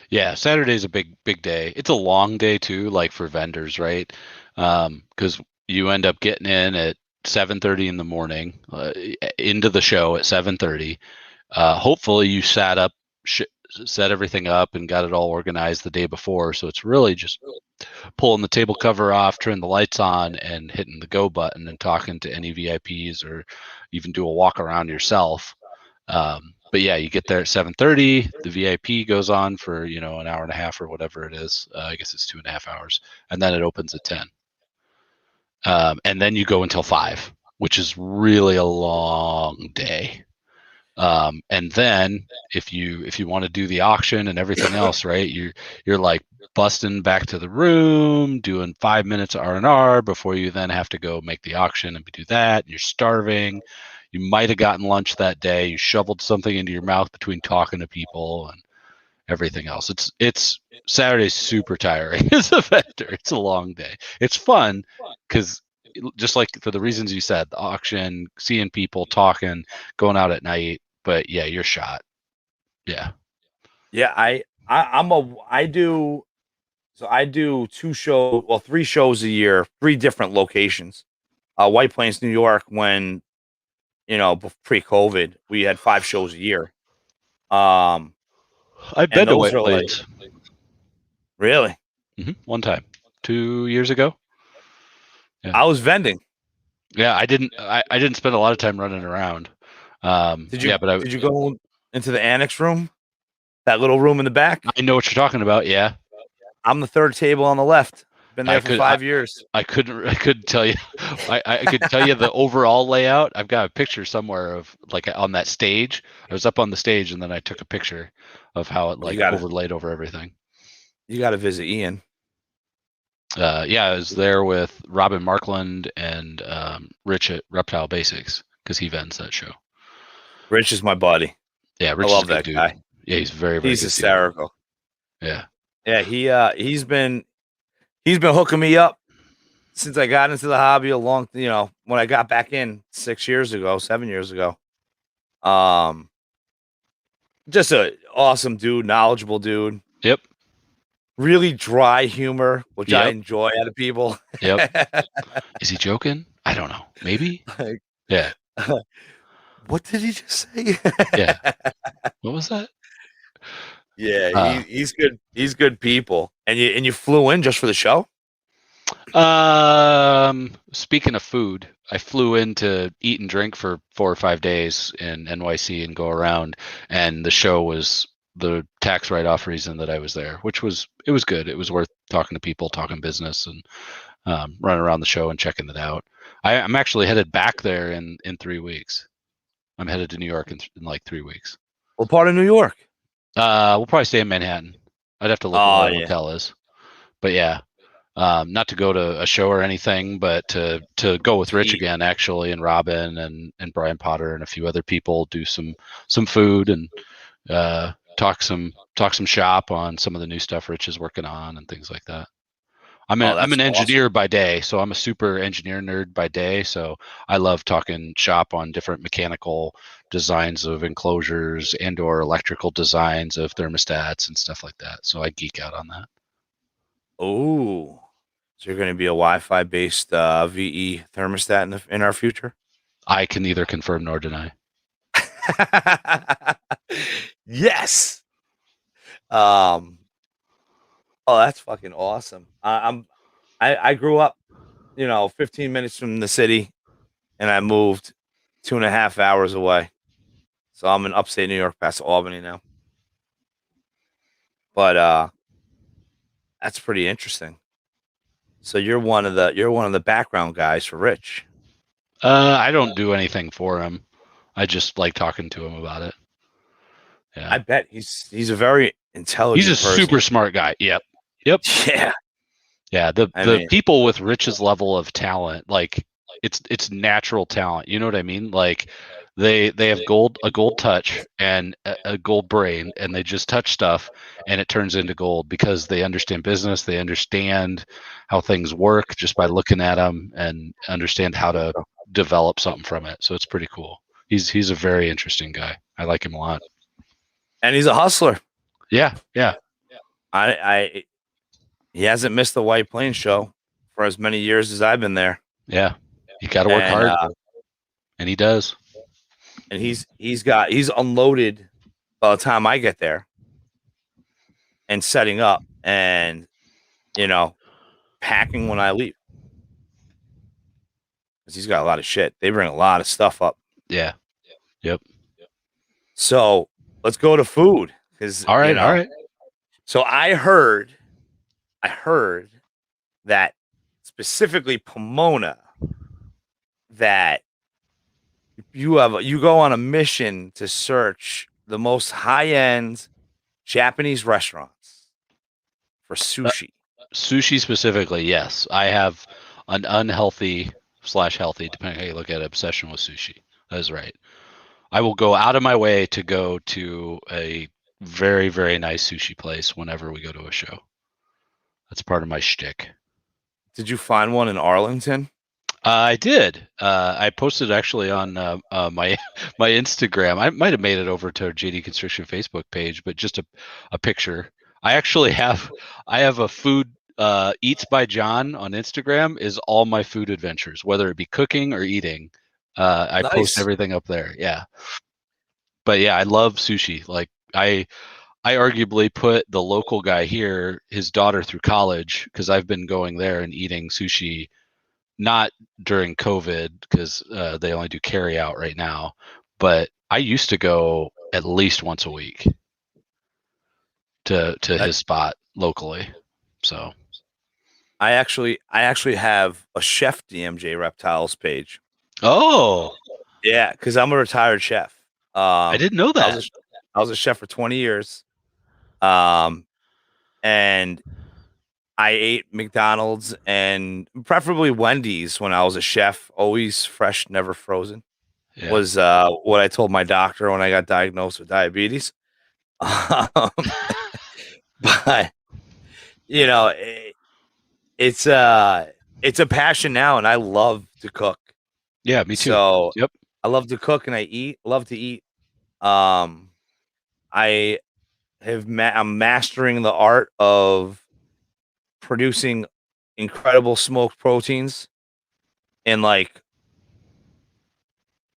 Yeah, Saturday's a big day. It's a long day too, like for vendors, right? Because you end up getting in at 7:30 in the morning, into the show at 7:30. Hopefully, you set everything up and got it all organized the day before. So it's really just pulling the table cover off, turning the lights on, and hitting the go button and talking to any VIPs, or even do a walk around yourself. But yeah, you get there at 7:30. The VIP goes on for an hour and a half or whatever it is. I guess it's 2.5 hours, and then it opens at 10. And then you go until 5, which is really a long day. And then if you want to do the auction and everything else, right? You're like busting back to the room, doing 5 minutes of R&R before you then have to go make the auction and do that. You're starving. You might have gotten lunch that day. You shoveled something into your mouth between talking to people and everything else. It's Saturday's super tiring as a vendor. It's a long day. It's fun because just like for the reasons you said, the auction, seeing people talking, going out at night. But yeah, you're shot. Yeah. Yeah, I do. So I do 3 shows a year, 3 different locations. White Plains, New York, when pre-COVID, we had 5 shows a year. I've And been to those White are like Plains. really. One time, 2 years ago. Yeah. I was vending. Yeah, I didn't spend a lot of time running around. Did you Yeah, but did you go into the annex room? That little room in the back? I know what you're talking about. Yeah, I'm the 3rd table on the left. Been there for 5 years. I couldn't tell you. I could tell you the overall layout. I've got a picture somewhere of like on that stage. I was up on the stage and then I took a picture of how it like overlaid over everything. You got to visit Ian. Yeah, I was there with Robin Markland and Rich at Reptile Basics because he vends that show. Rich is my buddy. Yeah, Rich I love is a good that dude. guy. Yeah, he's very, very He's good hysterical. Dude. Yeah. Yeah, he's been hooking me up since I got into the hobby when I got back in 7 years ago. Just a awesome dude, knowledgeable dude. Yep. Really dry humor, which I Yep. enjoy out of people. Yep. Is he joking? I don't know. Maybe. Like, Yeah. what did he just say? Yeah. What was that? Yeah, he's good. He's good people. And you flew in just for the show? Speaking of food, I flew in to eat and drink for 4 or 5 days in NYC and go around, and the show was the tax write-off reason that I was there, it was good. It was worth talking to people, talking business, and running around the show and checking it out. I'm actually headed back there in 3 weeks. I'm headed to New York in like 3 weeks. What part of New York? We'll probably stay in Manhattan. I'd have to look where the hotel is, but yeah. Not to go to a show or anything, but to go with Rich again, actually, and Robin and Brian Potter and a few other people, do some food and talk some shop on some of the new stuff Rich is working on and things like that. I'm an engineer by day, so I'm a super engineer nerd by day. So I love talking shop on different mechanical designs of enclosures and/or electrical designs of thermostats and stuff like that. So I geek out on that. Oh, so you're going to be a Wi-Fi based VE thermostat in our future? I can neither confirm nor deny. Yes. Oh, that's fucking awesome. I grew up, 15 minutes from the city, and I moved 2.5 hours away. So I'm in upstate New York, past Albany now. But that's pretty interesting. So you're one of the background guys for Rich. I don't do anything for him. I just like talking to him about it. Yeah. I bet he's a very intelligent He's a person. super smart guy. Yep. Yeah. Yeah. The people with Rich's level of talent, like it's natural talent. You know what I mean? Like they have a gold touch and a gold brain, and they just touch stuff and it turns into gold because they understand business. They understand how things work just by looking at them and understand how to develop something from it. So it's pretty cool. He's a very interesting guy. I like him a lot. And he's a hustler. Yeah. He hasn't missed the White Plains show for as many years as I've been there. Yeah. You got to work hard, and he does. And he's unloaded by the time I get there, and setting up and packing when I leave, because he's got a lot of shit. They bring a lot of stuff up. Yeah. Yep. So let's go to food, because all right. So I heard that specifically Pomona, that you go on a mission to search the most high-end Japanese restaurants for sushi? Sushi specifically, yes. I have an unhealthy / healthy, depending how you look at it, obsession with sushi. That is right. I will go out of my way to go to a very, very nice sushi place whenever we go to a show. That's part of my shtick. Did you find one in Arlington? I did. I posted actually on my my Instagram. I might have made it over to our JD Constriction Facebook page, but just a picture. I actually have a food Eats by John on Instagram is all my food adventures, whether it be cooking or eating. I post Nice. everything up there. Yeah, but yeah, I love sushi. Like I arguably put the local guy here, his daughter through college, because I've been going there and eating sushi not during COVID because they only do carry out right now. But I used to go at least once a week to I, his spot locally. So I actually have a chef DMJ Reptiles page. oh, Yeah, because I'm a retired chef. I didn't know I was that. I was a chef for 20 years. Um, and I ate McDonald's and preferably Wendy's when I was a chef. Always fresh, never frozen. Yeah. Was what I told my doctor when I got diagnosed with diabetes. Um, but you know, it's it's a passion now, and I love to cook. Yeah, me too. So Yep. I love to cook, and love to eat. Um, I I'm mastering the art of producing incredible smoked proteins in like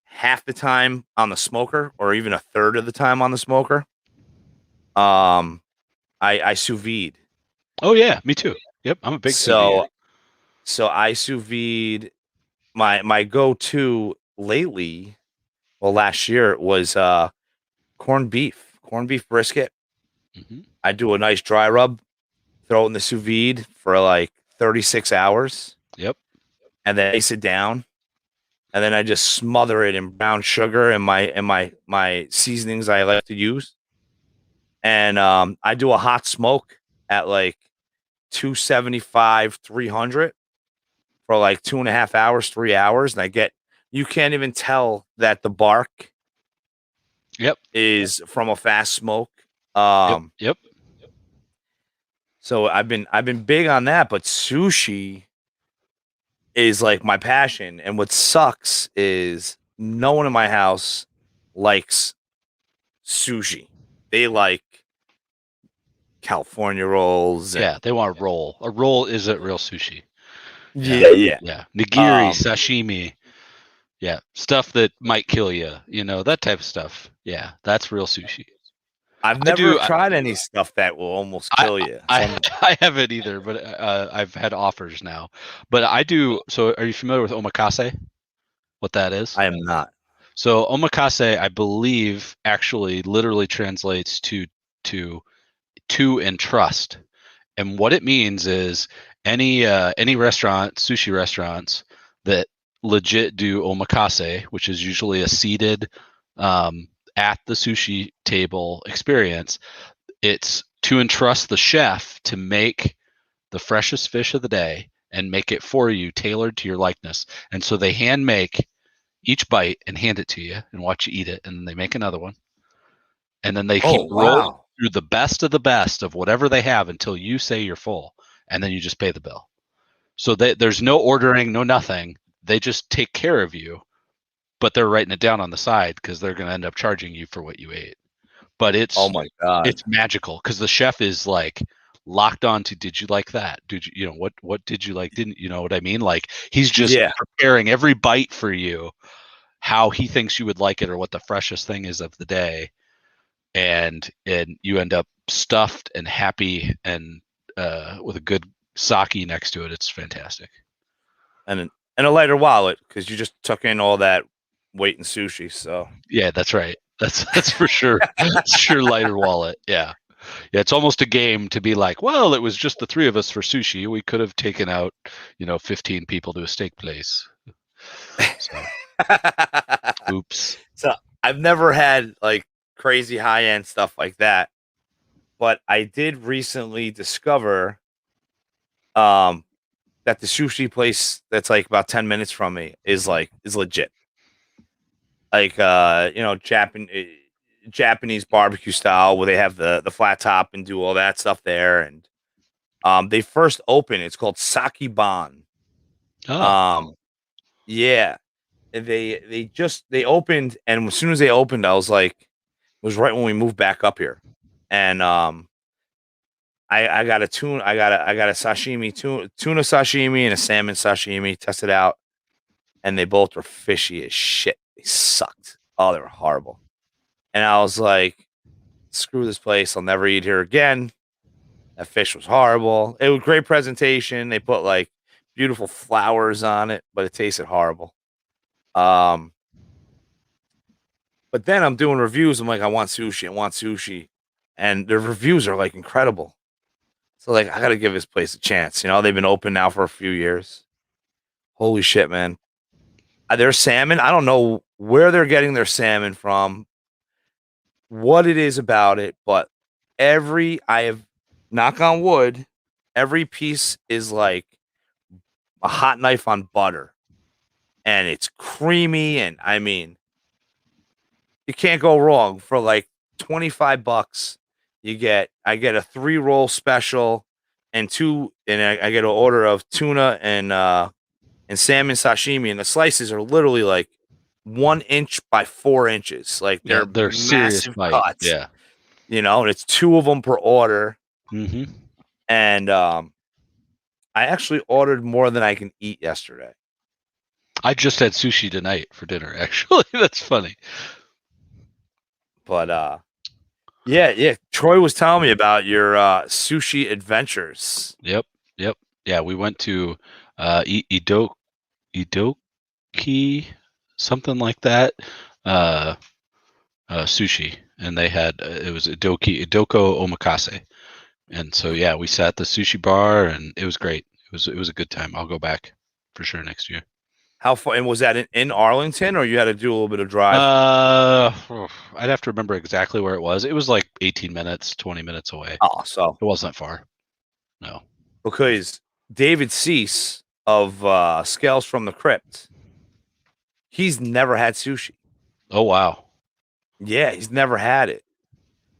half the time on the smoker, or even a third of the time on the smoker. Um, I sous vide. Oh yeah, me too. Yep, I'm a big sous vide. So I sous vide. My go to lately, well, last year was corned beef brisket. Hmm. I do a nice dry rub, throw it in the sous vide for like 36 hours, Yep. and then ice it down. And then I just smother it in brown sugar and my seasonings I like to use. And I do a hot smoke at like 275, 300 for like 2.5 hours, 3 hours. And you can't even tell that the bark Yep. is from a fast smoke. Yep. Yep. So I've been big on that, but sushi is like my passion. And what sucks is no one in my house likes sushi. They like California rolls and Yeah, they want a roll. A roll isn't real sushi. Yeah. yeah. Yeah. Nigiri, Um, sashimi. Yeah, stuff that might kill you, that type of stuff. Yeah, that's real sushi. I've I never do. tried any stuff that will almost I kill you. So I, I haven't either, but I've had offers now. But I do. So, are you familiar with omakase? What that is? I am not. So, omakase, I believe, actually literally translates to and trust. And what it means is any restaurant, sushi restaurants that legit do omakase, which is usually a seated at the sushi table experience. It's to entrust the chef to make the freshest fish of the day and make it for you, tailored to your likeness. And so they hand make each bite and hand it to you and watch you eat it, and then they make another one, and then they keep Oh rolling wow. through the best of whatever they have until you say you're full, and then you just pay the bill. So there's no ordering, no nothing. They just take care of you, but they're writing it down on the side because they're going to end up charging you for what you ate. But Oh my god. it's magical because the chef is like locked on to, did you like that? Did you, what did you like? Didn't you know what I mean? Like he's just Yeah. preparing every bite for you, how he thinks you would like it or what the freshest thing is of the day, and you end up stuffed and happy and with a good sake next to it. It's fantastic. And a lighter wallet because you just took in all that weight in sushi. So Yeah, that's right. That's for sure. Sure, lighter wallet. Yeah. Yeah, it's almost a game to be like, well, it was just the three of us for sushi. We could have taken out, 15 people to a steak place. So, oops. so I've never had like crazy high end stuff like that. but I did recently discover that the sushi place that's like about 10 minutes from me is legit. Like Japanese barbecue style where they have the flat top and do all that stuff there. And they first opened, it's called Saki Ban. Oh, Um yeah. And they opened, and as soon as they opened, I was like, it was right when we moved back up here. And I got a tuna I got a sashimi tuna sashimi and a salmon sashimi, tested out, and they both were fishy as shit. They sucked. Oh, they were horrible. And I was like, screw this place. I'll never eat here again. That fish was horrible. It was great presentation. They put like beautiful flowers on it, but it tasted horrible. Um, but then I'm doing reviews. I'm like, I want sushi. I want sushi. And their reviews are like incredible. So like, I got to give this place a chance. You know, they've been open now for a few years. Holy shit, man. Their salmon, I don't know where they're getting their salmon from, what it is about it, but I have, knock on wood, every piece is like a hot knife on butter, and it's creamy. And I mean, you can't go wrong for like $25. I get a 3-roll special and I get an order of tuna and salmon sashimi, and the slices are literally like 1 inch by 4 inches. Like yeah, they're they're serious massive bite. cuts, Yeah. and it's 2 of them per order. Hmm. And I actually ordered more than I can eat yesterday. I just had sushi tonight for dinner. Actually, that's funny. But yeah. Troy was telling me about your sushi adventures. Yep. Yeah, we went to Idoki, something like that. Sushi, and they had it was Idoko Omakase, and so yeah, we sat at the sushi bar, and it was great. It was a good time. I'll go back for sure next year. How far? And was that in Arlington, or you had to do a little bit of drive? I'd have to remember exactly where it was. It was like 18 minutes, 20 minutes away. Oh, so It wasn't far. No. because David Cease of Scales from the Crypt, he's never had sushi. Oh wow. Yeah, he's never had it.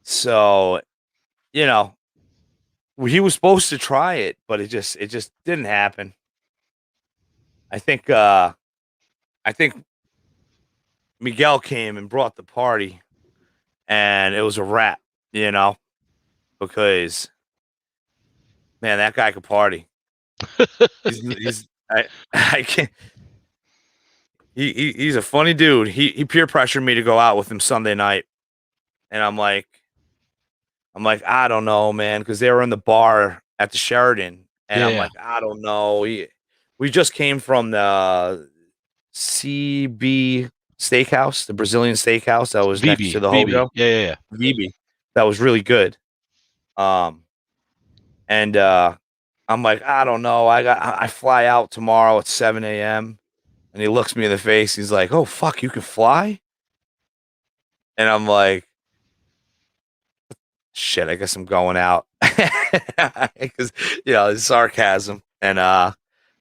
So, you know, he was supposed to try it, but it just didn't happen. I think Miguel came and brought the party, and it was a wrap, because man, that guy could party. He's I can't. He's a funny dude. He peer pressured me to go out with him Sunday night, and I'm like, I don't know, man, because they were in the bar at the Sheridan, and I'm Yeah. like, I don't know. We just came from the CB Steakhouse, the Brazilian steakhouse that was next to the VB. Hojo. Yeah. VB. That was really good. And I'm like, I don't know. I fly out tomorrow at 7 a.m. And he looks me in the face. He's like, oh fuck, you can fly? And I'm like, shit, I guess I'm going out. Because it's sarcasm. And it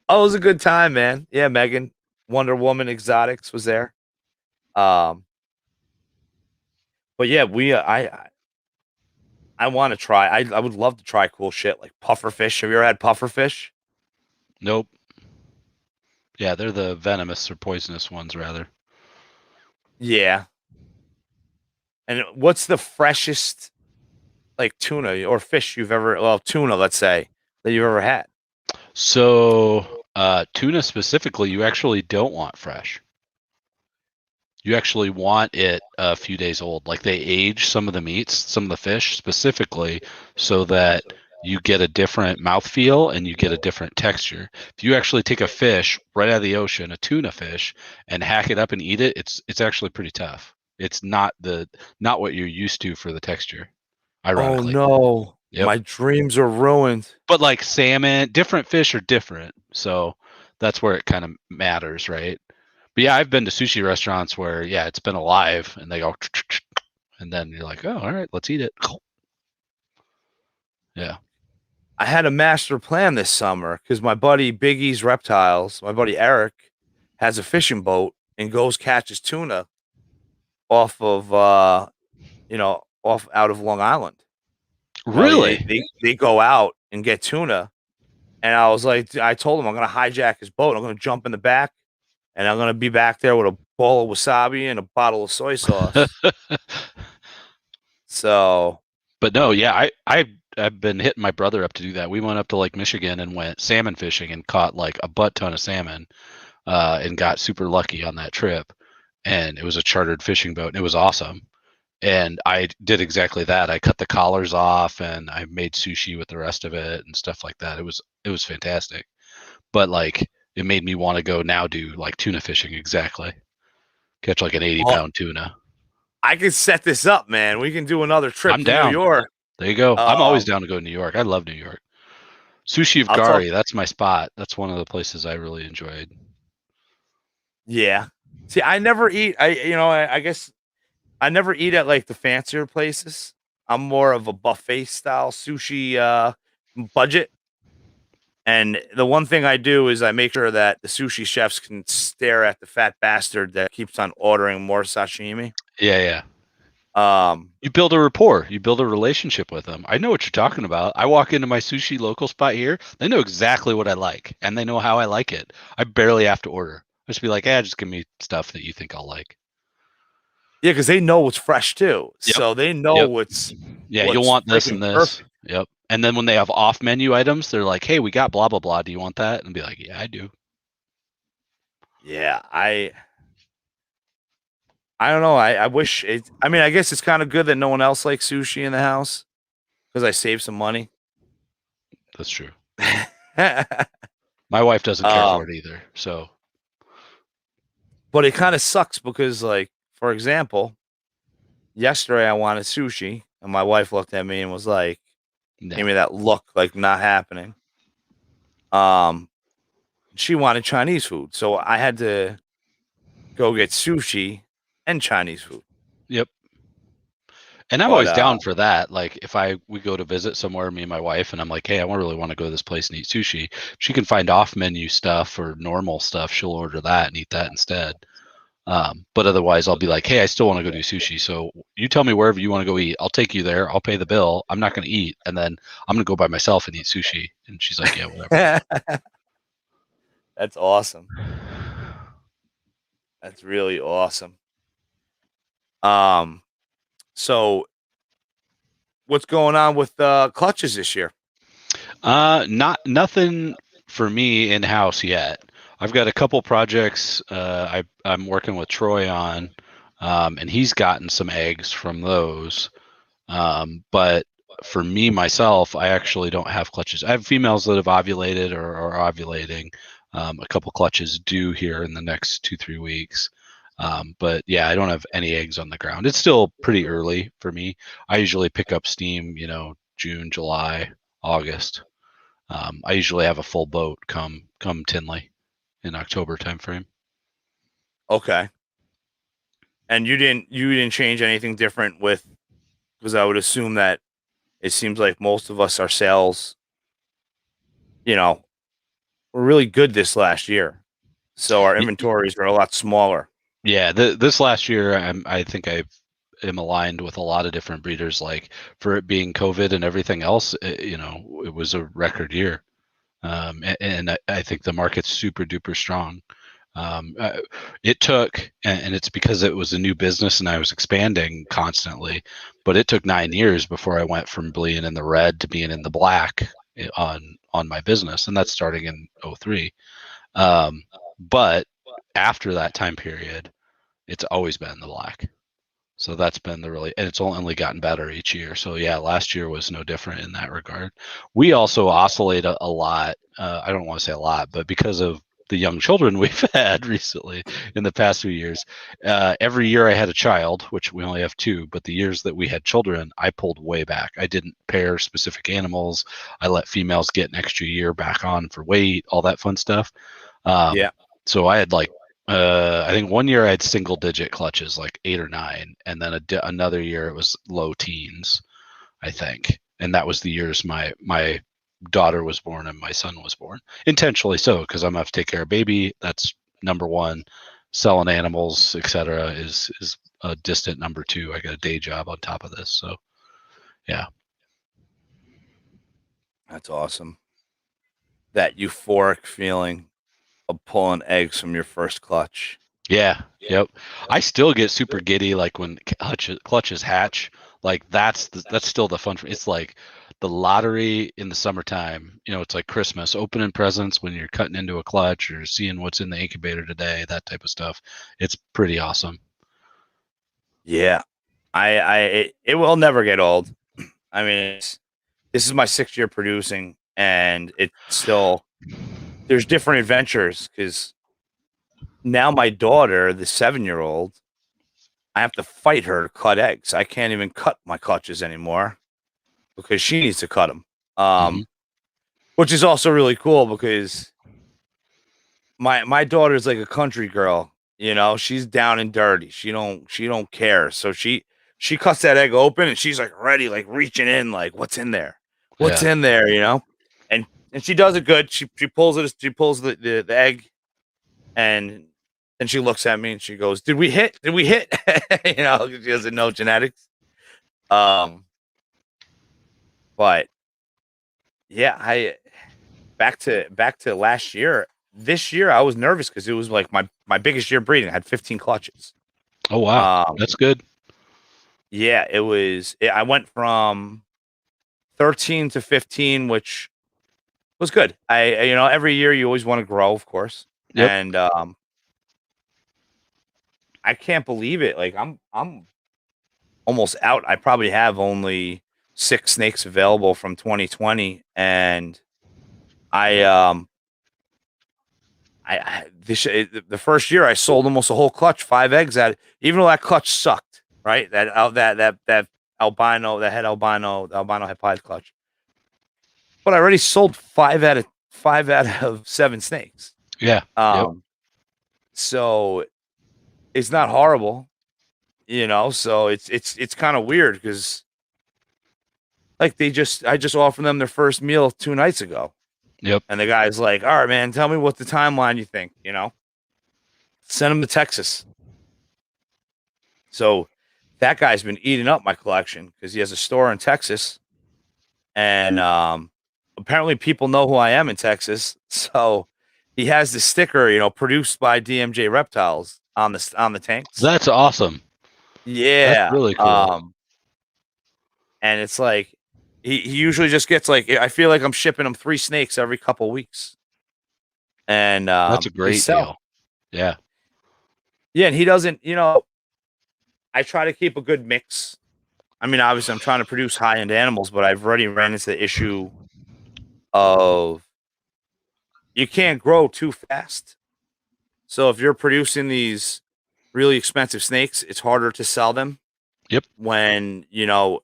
was a good time, man. Yeah, Megan, Wonder Woman Exotics was there. But yeah, I want to try. I would love to try cool shit like puffer fish. Have you ever had puffer fish? Nope. Yeah, they're the venomous or poisonous ones, rather. Yeah. And what's the freshest like tuna or fish tuna, let's say, that you've ever had? So, tuna specifically, you actually don't want fresh. You actually want it a few days old. Like they age some of the meats, some of the fish specifically, so that you get a different mouthfeel and you get a different texture. If you actually take a fish right out of the ocean, a tuna fish, and hack it up and eat it, it's actually pretty tough. It's not what you're used to for the texture, Oh ironically. no. Yep. My dreams are ruined. But like salmon, different fish are different. So that's where it kind of matters, right? But yeah, I've been to sushi restaurants where, yeah, it's been alive and they go, and then you're like, oh, all right, let's eat it. Yeah. I had a master plan this summer because my buddy Biggie's Reptiles, my buddy Eric, has a fishing boat and goes catches tuna off of off out of Long Island. You know, Really? they go out and get tuna. And I was like, I told him I'm gonna hijack his boat. I'm gonna jump in the back and I'm gonna be back there with a bowl of wasabi and a bottle of soy sauce. So But no, yeah, I've been hitting my brother up to do that. We went up to Lake Michigan and went salmon fishing and caught like a butt ton of salmon, and got super lucky on that trip. And it was a chartered fishing boat, and it was awesome. And I did exactly that. I cut the collars off and I made sushi with the rest of it and stuff like that. It was fantastic. But like it made me want to go now do like tuna fishing exactly. Catch like an 80-pound tuna. I can set this up, man. We can do another trip I'm to New down. York. There you go. I'm always Um, down to go to New York. I love New York. Sushi of I'll talk. Gari, that's my spot. That's one of the places I really enjoyed. Yeah. See, I never eat. I guess I never eat at like the fancier places. I'm more of a buffet style sushi budget. And the one thing I do is I make sure that the sushi chefs can stare at the fat bastard that keeps on ordering more sashimi. Yeah, yeah. Um, You build a rapport. You build a relationship with them. I know what you're talking about. I walk into my sushi local spot here. They know exactly what I like, and they know how I like it. I barely have to order. I just be like, just give me stuff that you think I'll like. yeah, because they know what's fresh too, Yep. so they know Yep. what's Yeah, you'll want this and this. perfect. Yep. And then when they have off menu items, they're like, hey, we got blah blah blah. Do you want that? And be like, yeah, I do. Yeah, I don't know. I wish it. I mean, I guess it's kind of good that no one else likes sushi in the house because I save some money. That's true. My wife doesn't care for it either. So, but it kind of sucks because, like, for example, yesterday I wanted sushi, and my wife looked at me and was like, gave me that look like not happening. She wanted Chinese food, so I had to go get sushi and Chinese food. Yep. And I'm But always down for that. Like if we go to visit somewhere, me and my wife, and I'm like, hey, I really want to go to this place and eat sushi. If she can find off menu stuff or normal stuff, she'll order that and eat that instead. But otherwise, I'll be like, hey, I still want to go do sushi. So you tell me wherever you want to go eat. I'll take you there. I'll pay the bill. I'm not going to eat, and then I'm going to go by myself and eat sushi. And she's like, yeah, whatever. That's awesome. That's really awesome. So what's going on with clutches this year? Nothing for me in house yet. I've got a couple projects I'm working with Troy on, and he's gotten some eggs from those. But for me myself, I actually don't have clutches. I have females that have ovulated or are ovulating. A couple clutches due here in the next 2-3 weeks. But yeah, I don't have any eggs on the ground. It's still pretty early for me. I usually pick up steam, June, July, August. I usually have a full boat come Tinley in October timeframe. Okay. And you didn't change anything different with, because I would assume that it seems like most of us, our sales, were really good this last year. So our inventories are a lot smaller. Yeah, this last year, I think I am aligned with a lot of different breeders. Like for it being COVID and everything else, it was a record year, and I think the market's super duper strong. It took, and it's because it was a new business and I was expanding constantly, but it took 9 years before I went from being in the red to being in the black on my business, and that's starting in 03. But after that time period, it's always been the black. So that's been and it's only gotten better each year. So yeah, last year was no different in that regard. We also oscillate a lot. I don't want to say a lot, but because of the young children we've had recently in the past few years, every year I had a child, which we only have 2, but the years that we had children, I pulled way back. I didn't pair specific animals. I let females get an extra year back on for weight, all that fun stuff. Yeah. So I had I think 1 year I had single digit clutches, like 8 or 9, and then another year it was low teens, I think. and that was the years my daughter was born and my son was born. Intentionally so, because I'm gonna have to take care of baby. That's number one. Selling animals, etc., is a distant number two. I got a day job on top of this, so yeah. That's awesome. That euphoric feeling of pulling eggs from your first clutch. Yeah. Yep. I still get super giddy like when clutches hatch. Like that's still the fun. It's like the lottery in the summertime. You know, it's like Christmas, opening presents when you're cutting into a clutch or seeing what's in the incubator today. That type of stuff. It's pretty awesome. Yeah, it will never get old. I mean, this is my 6th year producing, and it's still there's different adventures because now my daughter, the 7-year-old, I have to fight her to cut eggs. I can't even cut my clutches anymore because she needs to cut them. Mm-hmm. Which is also really cool because my daughter's like a country girl. You know, she's down and dirty. She don't care. So she cuts that egg open and she's like ready, like reaching in, like what's in there, what's Yeah. in there, you know, and she does it good. She pulls it. She pulls the egg, and then she looks at me and she goes, "Did we hit? Did we hit?" You know, she doesn't know genetics. But yeah, I back to last year. This year I was nervous because it was like my biggest year breeding. I had 15 clutches. Oh wow, Um, that's good. yeah, it was. I went from 13 to 15, which was good. You know, every year you always want to grow, of course, Yep. and I can't believe it. Like I'm almost out. I probably have only 6 snakes available from 2020, and I the first year I sold almost a whole clutch, 5 eggs at it, even though that clutch sucked, right? That albino, that head albino, the albino head pied clutch. But I already sold 5 out of 7 snakes. Yeah. Yep. So it's not horrible, you know. So it's kind of weird because like I just offered them their first meal 2 nights ago, Yep. and the guy's like, "All right, man, tell me what the timeline you think, you know." Send them to Texas. So that guy's been eating up my collection because he has a store in Texas, and apparently people know who I am in Texas. So he has the sticker, you know, produced by DMJ Reptiles on the tanks. That's awesome. That's Yeah, really cool. and it's like he usually just gets like I feel like I'm shipping him 3 snakes every couple weeks, and That's a they great sell. deal. Yeah. Yeah, and he doesn't, you know. I try to keep a good mix. I mean, obviously, I'm trying to produce high end animals, but I've already ran into the issue of you can't grow too fast. So if you're producing these really expensive snakes, it's harder to sell them Yep. when, you know,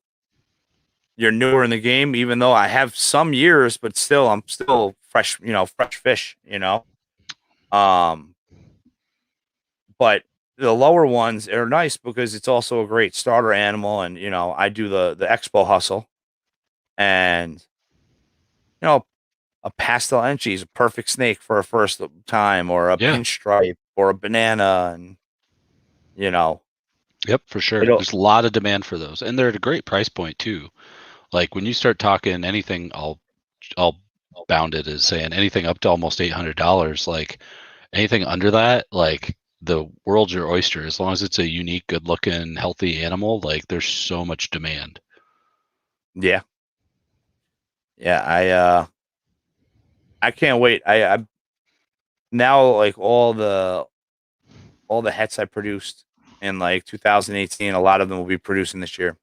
you're newer in the game, even though I have some years, but still I'm still fresh, you know, fresh fish, you know. Um, but the lower ones are nice because it's also a great starter animal, and you know, I do the expo hustle, and you know, a pastel enchi is a perfect snake for a first time, or a Yeah. pinstripe, or a banana, and you know, Yep, for sure. it'll There's a lot of demand for those, and they're at a great price point too. Like when you start talking anything, I'll bound it as saying anything up to almost $800. Like anything under that, like the world's your oyster. As long as it's a unique, good-looking, healthy animal, like there's so much demand. yeah, yeah. I can't wait. I now like all the hets I produced in like 2018. A lot of them will be producing this year,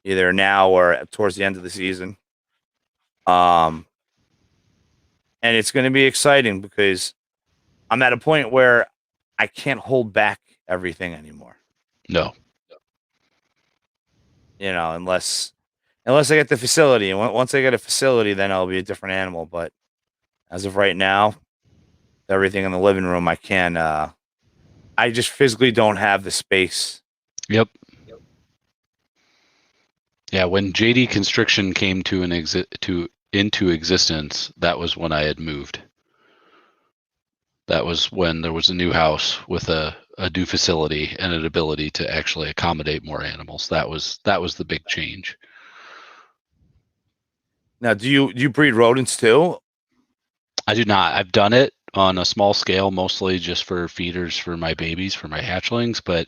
either now or towards the end of the season. Um, and it's going to be exciting because I'm at a point where I can't hold back everything anymore. No. You know, unless I get the facility, and once I get a facility, then I'll be a different animal. But as of right now, everything in the living room, I can. I just physically don't have the space. Yep. Yeah, when JD Constriction came to into existence, that was when I had moved. That was when there was a new house with a new facility and an ability to actually accommodate more animals. That was the big change. Now, do you breed rodents too? I do not. I've done it on a small scale, mostly just for feeders for my babies, for my hatchlings. But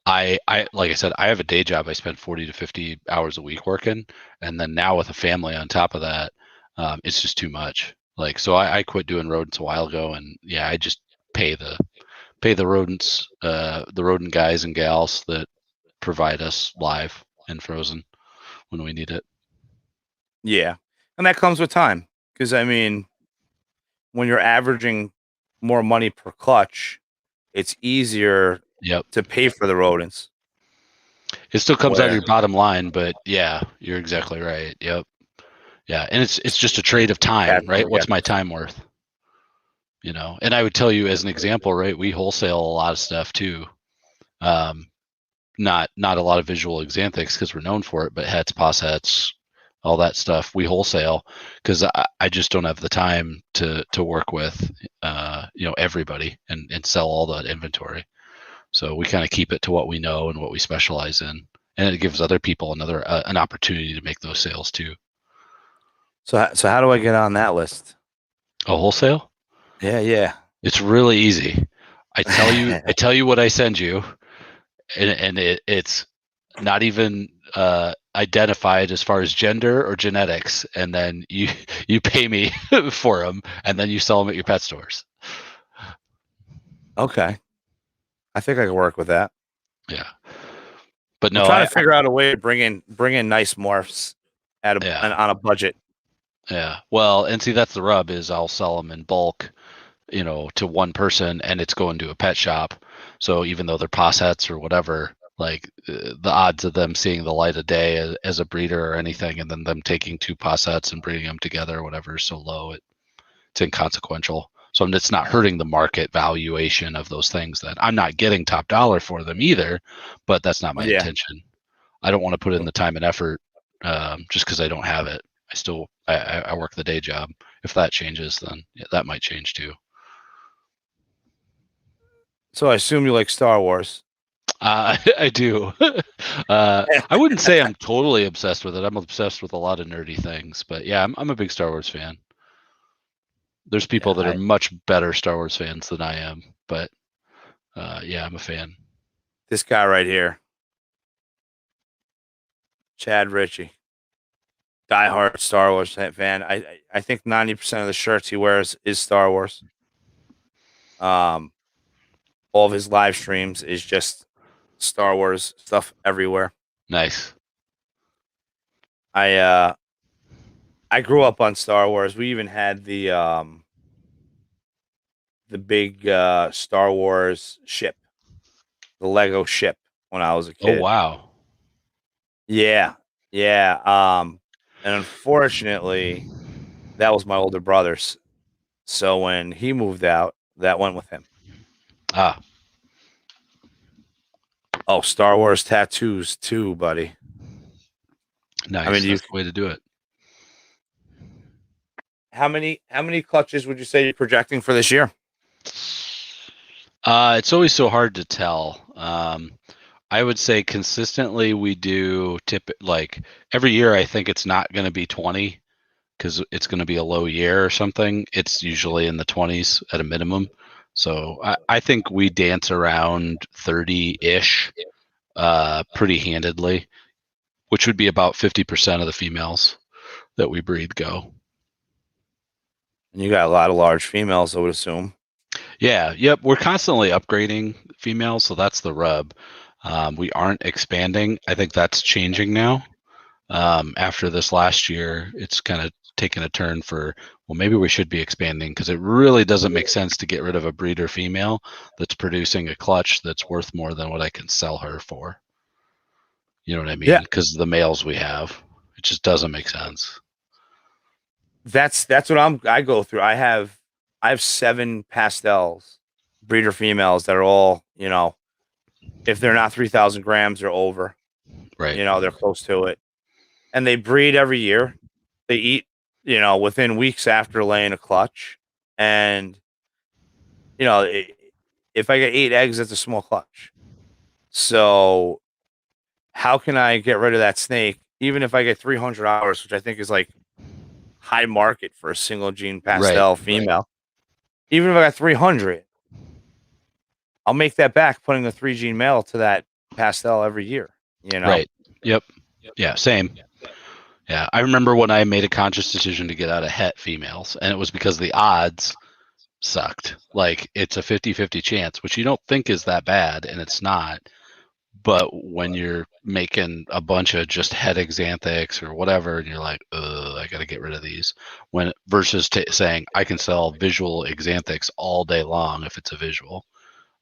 I like I said, I have a day job. I spend 40 to 50 hours a week working, and then now with a family on top of that, it's just too much. Like, so I quit doing rodents a while ago, and yeah, I just pay the rodents, the rodent guys and gals that provide us live and frozen when we need it. Yeah, and that comes with time. Because I mean, when you're averaging more money per clutch, it's easier Yep. to pay for the rodents. It still comes out of Where your bottom line, but yeah, you're exactly right. Yep. Yeah, and it's just a trade of time, cats right? never get What's my this. time worth? And I would tell you as an example, right? We wholesale a lot of stuff too. Um, not a lot of visual axanthics because we're known for it, but hets, possets, all that stuff we wholesale because I just don't have the time to work with everybody and sell all that inventory. So we kind of keep it to what we know and what we specialize in, and it gives other people an opportunity to make those sales too. So how do I get on that list? A wholesale? Yeah, yeah. It's really easy. I tell you what I send you, and it's not even identified as far as gender or genetics, and then you pay me for them, and then you sell them at your pet stores. Okay, I think I can work with that. Yeah, but I'm no, trying I to figure out a way to bring in nice morphs at yeah, on a budget. yeah. Well, and see that's the rub is I'll sell them in bulk, to one person, and it's going to a pet shop. So even though they're possets or whatever, like the odds of them seeing the light of day as a breeder or anything, and then them taking two possets and breeding them together or whatever is so low, it's inconsequential. So it's not hurting the market valuation of those things. That I'm not getting top dollar for them either, but that's not my Yeah. intention. I don't want to put in the time and effort just because I don't have it. I work the day job. If that changes, then yeah, that might change too. So I assume you like Star Wars. I do. I wouldn't say I'm totally obsessed with it. I'm obsessed with a lot of nerdy things, but yeah, I'm a big Star Wars fan. There's people Yeah, that are much better Star Wars fans than I am, but yeah, I'm a fan. this guy right here, Chad Ritchie, diehard Star Wars fan. I think 90% of the shirts he wears is Star Wars. Um, all of his live streams is just Star Wars stuff everywhere. Nice. I uh I grew up on Star Wars. We even had the big Star Wars ship, the Lego ship when I was a Oh kid. wow. Yeah. Yeah. And unfortunately, that was my older brother's. So when he moved out, that went with him. Ah, Oh, Star Wars tattoos too, buddy. I mean, nice. you That's the way to do it. how many clutches would you say you're projecting for this year? It's always so hard to tell. I would say consistently we do tip like every year. I think it's not going to be 20 because it's going to be a low year or something. It's usually in the 20s at a minimum. So I think we dance around 30-ish pretty handedly, which would be about 50% of the females that we breed go. And you got a lot of large females, I would assume. Yeah, yep. We're constantly upgrading females, so that's the rub. We aren't expanding. I think that's changing now. After this last year, it's kind of taken a turn for, well, maybe we should be expanding because it really doesn't make sense to get rid of a breeder female that's producing a clutch that's worth more than what I can sell her for. You know what I Yeah, mean? Because the males we have, it just doesn't make sense. that's what I go through. I have 7 pastels, breeder females that are all, if they're not 3,000 grams, they're over. Right. They're close to it. and they breed every year. They eat, within weeks after laying a clutch, and you know, if I get 8 eggs, that's a small clutch. So how can I get rid of that snake, even if I get 300 hours, which I think is like high market for a single gene pastel female? Even if I got 300, I'll make that back putting a 3 gene male to that pastel every year. Right. Yep. Yeah. Same. Yeah. I remember when I made a conscious decision to get out of het females, and it was because the odds sucked. Like, it's a 50-50 chance, which you don't think is that bad, and it's not. But when you're making a bunch of just het axanthics or whatever, and you're like, I got to get rid of these, when versus saying I can sell visual axanthics all day long if it's a visual.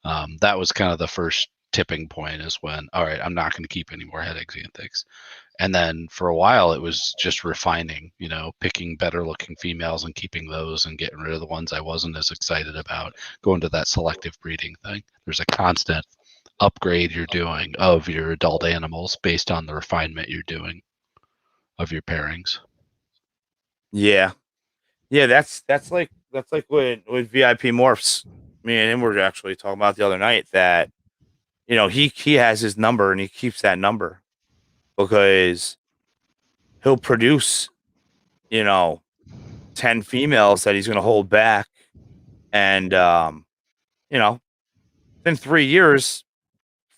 That was kind of the first tipping point, is when, all right, I'm not going to keep any more het axanthics. And then for a while, it was just refining, picking better looking females and keeping those and getting rid of the ones I wasn't as excited about, going to that selective breeding thing. There's a constant upgrade you're doing of your adult animals based on the refinement you're doing of your pairings. Yeah. That's like with VIP morphs. Me and him were actually talking about the other night that he has his number and he keeps that number because he'll produce 10 females that he's going to hold back, and in 3 years,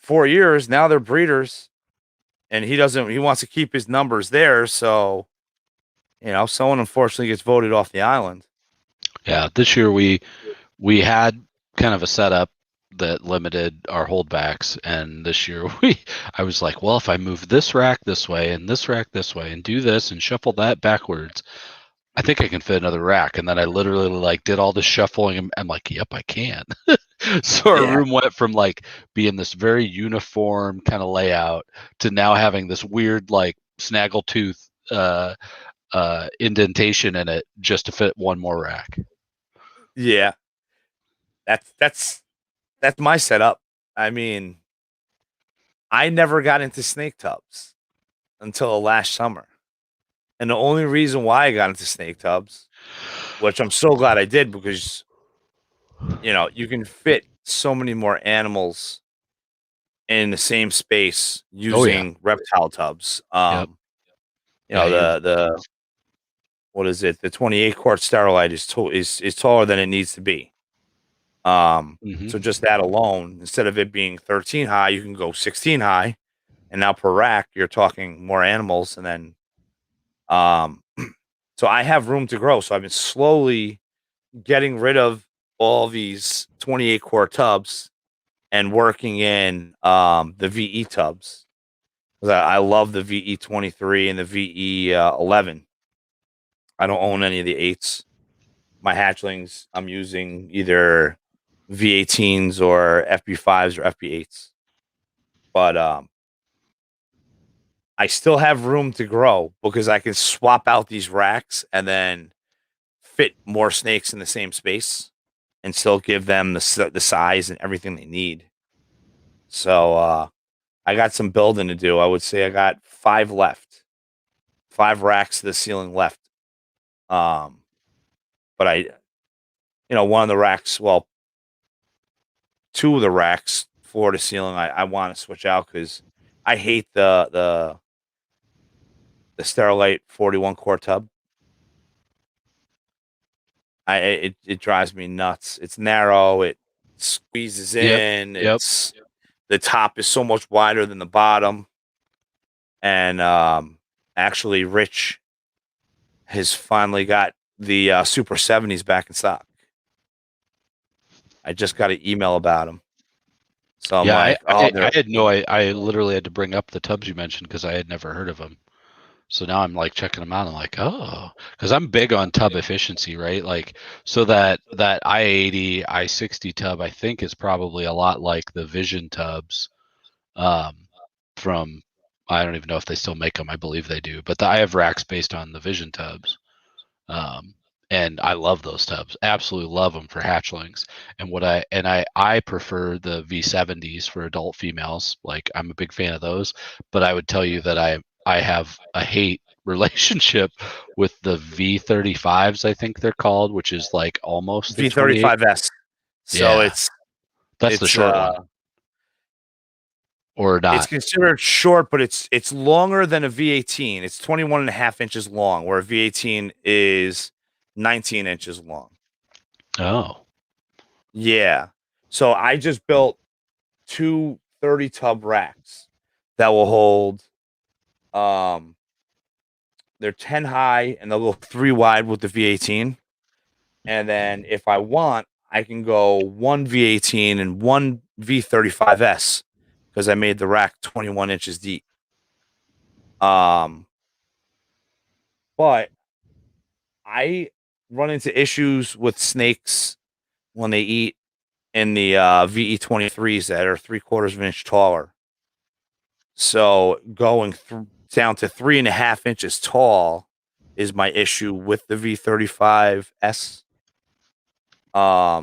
4 years, now they're breeders, and he wants to keep his numbers there. So someone unfortunately gets voted off the island. Yeah, this year we had kind of a setup that limited our holdbacks, and this year I was like, well, if I move this rack this way and this rack this way and do this and shuffle that backwards, I think I can fit another rack. And then I literally did all the shuffling, and I'm like, yep, I can. So our room went from being this very uniform kind of layout to now having this weird snaggletooth indentation in it just to fit one more rack. Yeah. That's my setup. I mean, I never got into snake tubs until last summer. And the only reason why I got into snake tubs, which I'm so glad I did, because you can fit so many more animals in the same space using reptile tubs. Yep. The what is it? The 28 quart sterilite is taller than it needs to be. So just that alone, instead of it being 13 high, you can go 16 high, and now per rack you're talking more animals. And then so I have room to grow. So I've been slowly getting rid of all these 28 quart tubs and working in the VE tubs. I love the VE 23 and the VE 11. I don't own any of the 8s. My hatchlings, I'm using either V18s or FB5s or FB8s. But I still have room to grow because I can swap out these racks and then fit more snakes in the same space and still give them the size and everything they need. So I got some building to do. I would say I got 5 left, 5 racks to the ceiling left. But one of the racks, well, 2 of the racks, floor to ceiling, I want to switch out because I hate the Sterilite 41 quart tub. It drives me nuts. It's narrow. It squeezes in. It's the top is so much wider than the bottom. And actually, Rich has finally got the Super 70s back in stock. I just got an email about them. So I'm like, I had no. I literally had to bring up the tubs you mentioned because I had never heard of them. So now I'm checking them out. I'm like, oh, because I'm big on tub efficiency, right? So that I-80, I-60 tub, I think, is probably a lot like the Vision tubs from, I don't even know if they still make them. I believe they do. But I have racks based on the Vision tubs. And I love those tubs. Absolutely love them for hatchlings. And I prefer the V70s for adult females. I'm a big fan of those. But I would tell you that I have a hate relationship with the V35s, I think they're called, which is like almost the 28. V35S. So Yeah, that's the it's short one, or it's not? considered short, but it's longer than a V18. It's 21 and a half inches long, where a V18 is 19 inches long. Oh, Yeah. So I just built two 30 tub racks that will hold they're 10 high and they'll go 3 wide with the V18. And then if I want, I can go one V18 and one V35S because I made the rack 21 inches deep. But I run into issues with snakes when they eat in the VE23s that are 3/4 of an inch taller. So going down to 3.5 inches tall is my issue with the V35S. I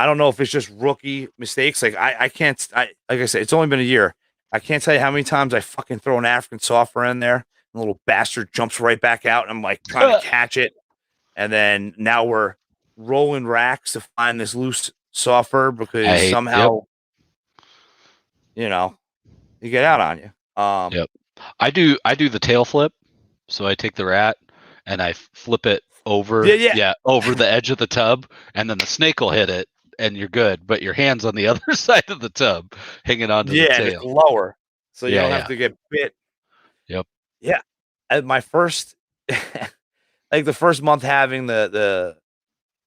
don't know if it's just rookie mistakes. Like I can't. Like I said, it's only been a year. I can't tell you how many times I fucking throw an African software in there, and the little bastard jumps right back out, and I'm like trying to catch it, and then now we're rolling racks to find this loose software because somehow, you know, you get out on you. Yep. I do the tail flip. So I take the rat and I flip it over, over the edge of the tub, and then the snake will hit it, and you're good. But your hand's on the other side of the tub, hanging onto the and it's tail. lower, so you don't have to get bit. Yep. Yeah, at my first, like the first month having the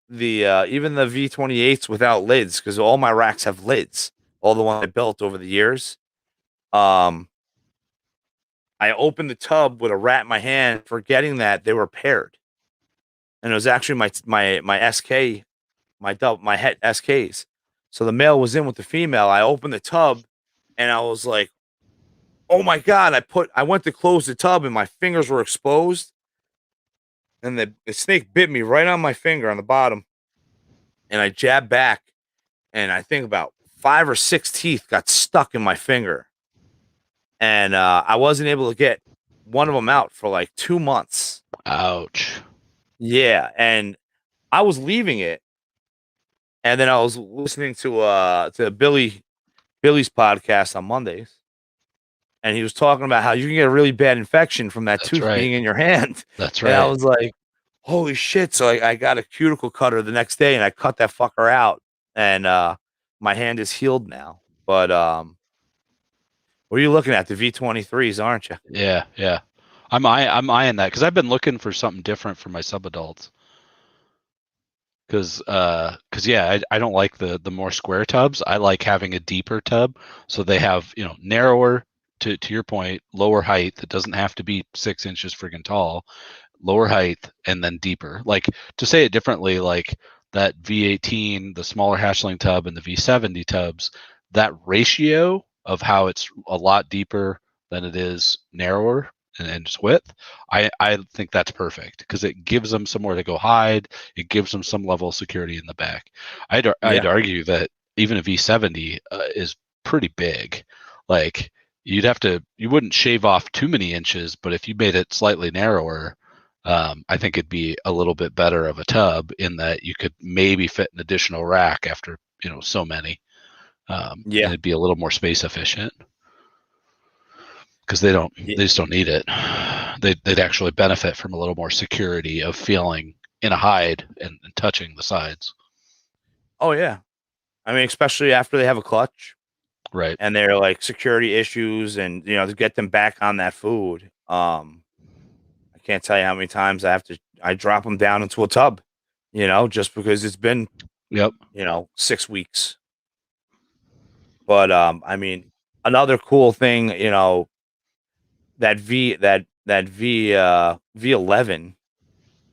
even the V28s without lids, because all my racks have lids, all the ones I built over the years. I opened the tub with a rat in my hand, forgetting that they were paired, and it was actually my SK, my het SKs. So the male was in with the female. I opened the tub, and I was like, "Oh my god!" I went to close the tub, and my fingers were exposed, and the snake bit me right on my finger on the bottom, and I jabbed back, and I think about 5 or 6 teeth got stuck in my finger, and I wasn't able to get one of them out for like 2 months. Ouch. Yeah, and I was leaving it, and then I was listening to Billy's podcast on Mondays, and he was talking about how you can get a really bad infection from that tooth being in your hand. That's And I right. was like, holy shit. So I got a cuticle cutter the next day and I cut that fucker out, and my hand is healed now. But what are you looking at? The V23s, aren't you? Yeah, yeah. I'm eyeing that because I've been looking for something different for my subadults. Because yeah, I don't like the more square tubs. I like having a deeper tub, so they have, narrower, to your point, lower height. That doesn't have to be 6 inches friggin' tall, lower height, and then deeper. Like, to say it differently, like that V18, the smaller hatchling tub, and the V70 tubs, that ratio of how it's a lot deeper than it is narrower and just width, I think that's perfect because it gives them somewhere to go hide. It gives them some level of security in the back. I'd argue that even a V70 is pretty big. Like, you wouldn't shave off too many inches, but if you made it slightly narrower, I think it'd be a little bit better of a tub in that you could maybe fit an additional rack after, so many. And it'd be a little more space efficient because they just don't need it. They'd actually benefit from a little more security of feeling in a hide and touching the sides. Oh yeah. I mean, especially after they have a clutch. Right. And they're like security issues and to get them back on that food. I can't tell you how many times I drop them down into a tub, just because it's been 6 weeks. But I mean, another cool thing, that V11,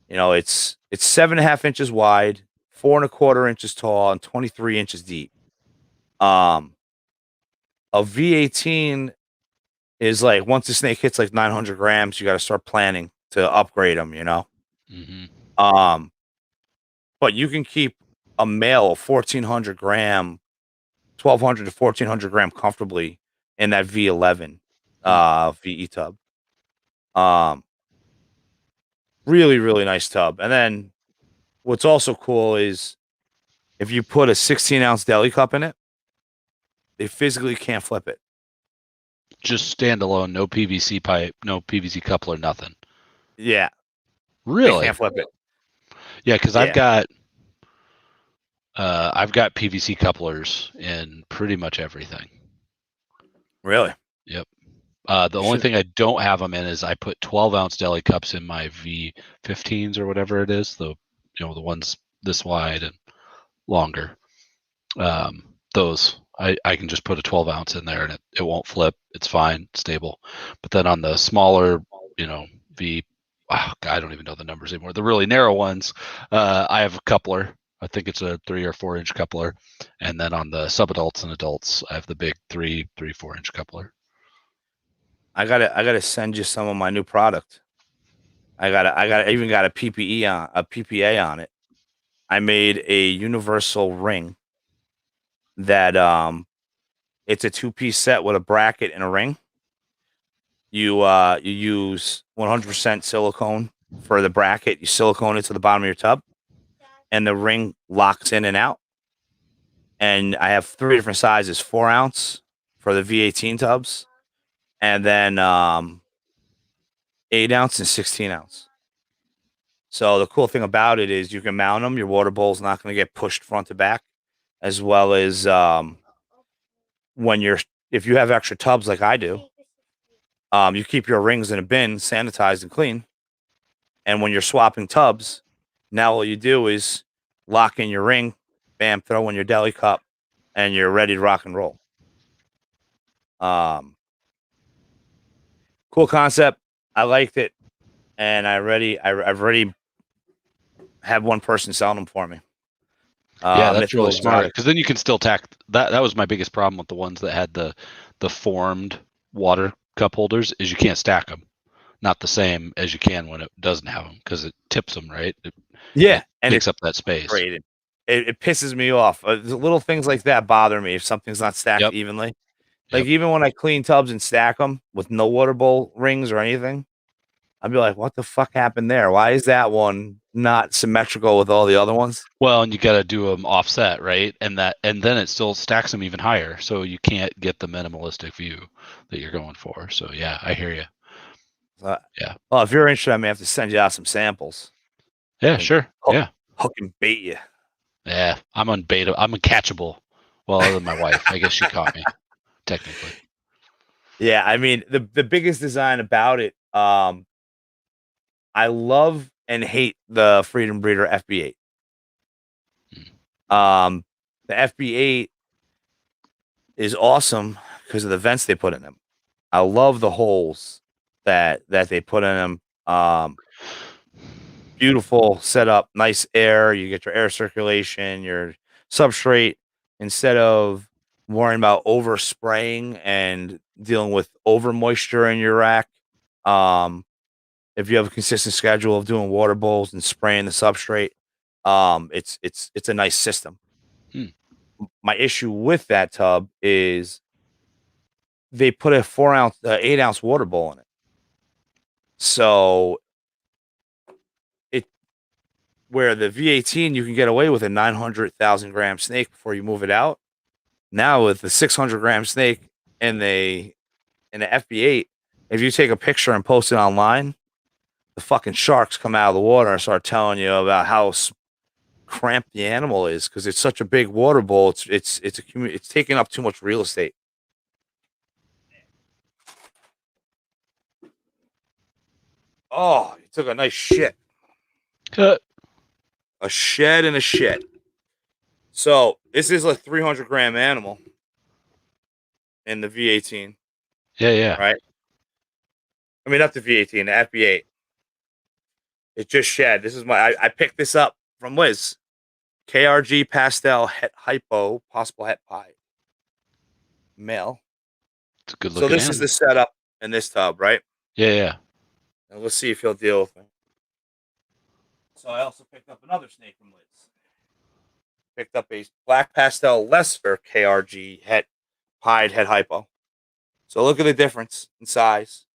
it's 7.5 inches wide, 4.25 inches tall, and 23 inches deep. A V18 is like, once the snake hits like 900 grams, you got to start planning to upgrade them, Mm-hmm. But you can keep a male 1400 gram, 1200 to 1400 gram comfortably in that V11 VE tub. Really, really nice tub. And then what's also cool is if you put a 16-ounce deli cup in it, they physically can't flip it. Just standalone, no PVC pipe, no PVC coupler, nothing. Yeah, they Really? can't flip it. Yeah, because Yeah, I've got PVC couplers in pretty much everything. really. Yep. The only thing I don't have them in is I put 12-ounce deli cups in my V15s or whatever it is, the ones this wide and longer. Those I can just put a 12-ounce in there and it won't flip. It's fine, stable. But then on the smaller, I don't even know the numbers anymore. The really narrow ones, I have a coupler. I think it's a 3 or 4 inch coupler, and then on the subadults and adults, I have the big 4 inch coupler. I gotta send you some of my new product. I even got a PPA on it. I made a universal ring that it's a 2-piece set with a bracket and a ring. You use 100% silicone for the bracket. You silicone it to the bottom of your tub, and the ring locks in and out. And I have 3 different sizes: 4-ounce for the V18 tubs, and then 8-ounce and 16-ounce. So the cool thing about it is you can mount them. Your water bowl is not going to get pushed front to back, as well as if you have extra tubs like I do, you keep your rings in a bin, sanitized and clean. And when you're swapping tubs, now all you do is lock in your ring, bam, throw in your deli cup, and you're ready to rock and roll. Cool concept. I liked it, and I've already had one person selling them for me. Yeah, that's Mythical really smart Exotic. because then you can still tack that. That was my biggest problem with the ones that had the formed water cup holders is you can't stack them. Not the same as you can when it doesn't have them because it tips them, right? Yeah, It and takes it's up that space. great. It pisses me off. Little things like that bother me if something's not stacked Yep. evenly. Like Yep. even when I clean tubs and stack them with no water bowl rings or anything, I'd be like, "What the fuck happened there? Why is that one not symmetrical with all the other ones?" Well, and you got to do them offset, right? And then it still stacks them even higher, so you can't get the minimalistic view that you're going for. So yeah, I hear you. Yeah. Well, if you're interested, I may have to send you out some samples. Yeah. And Sure. Yeah. hook and bait you. Yeah. I'm unbaitable. I'm uncatchable. Well, other than my wife, I guess she caught me technically. Yeah, I mean the biggest design about it, I love and hate the Freedom Breeder FB8. The FB8 is awesome because of the vents they put in them. I love the holes that they put in them. Beautiful setup, nice air. You get your air circulation, your substrate instead of worrying about over spraying and dealing with over moisture in your rack. If you have a consistent schedule of doing water bowls and spraying the substrate, it's a nice system. Hmm. My issue with that tub is they put a 4-ounce, 8-ounce water bowl in it. So it where the V18 you can get away with a 900,000 gram snake before you move it out. Now with the 600-gram snake and the FB8, if you take a picture and post it online, the fucking sharks come out of the water and start telling you about how cramped the animal is because it's such a big water bowl. It's taking up too much real estate. Oh, you took a nice shit. A shed and a shit. So this is a 300-gram animal in the V18. Yeah. Yeah. Right? I mean, not the V18, the FB8. It just shed. This is I picked this up from Liz. KRG pastel het hypo, possible het pie. Male. It's a good So looking this is the setup in this tub, right? Yeah. Yeah. And let's see if he'll deal with it. So I also picked up another snake from Liz. Picked up a black pastel lesser KRG het pied het hypo. So look at the difference in size.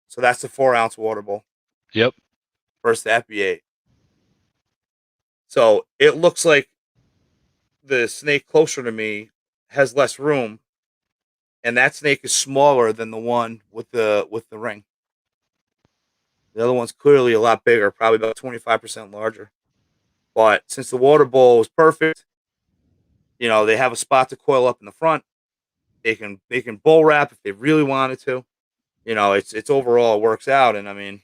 So that's the 4-ounce water bowl Yep. versus the FB8. So it looks like the snake closer to me has less room, and that snake is smaller than the one with the ring. The other one's clearly a lot bigger, probably about 25% larger. But since the water bowl is perfect, they have a spot to coil up in the front. They can bowl wrap if they really wanted to. It's overall works out, and I mean,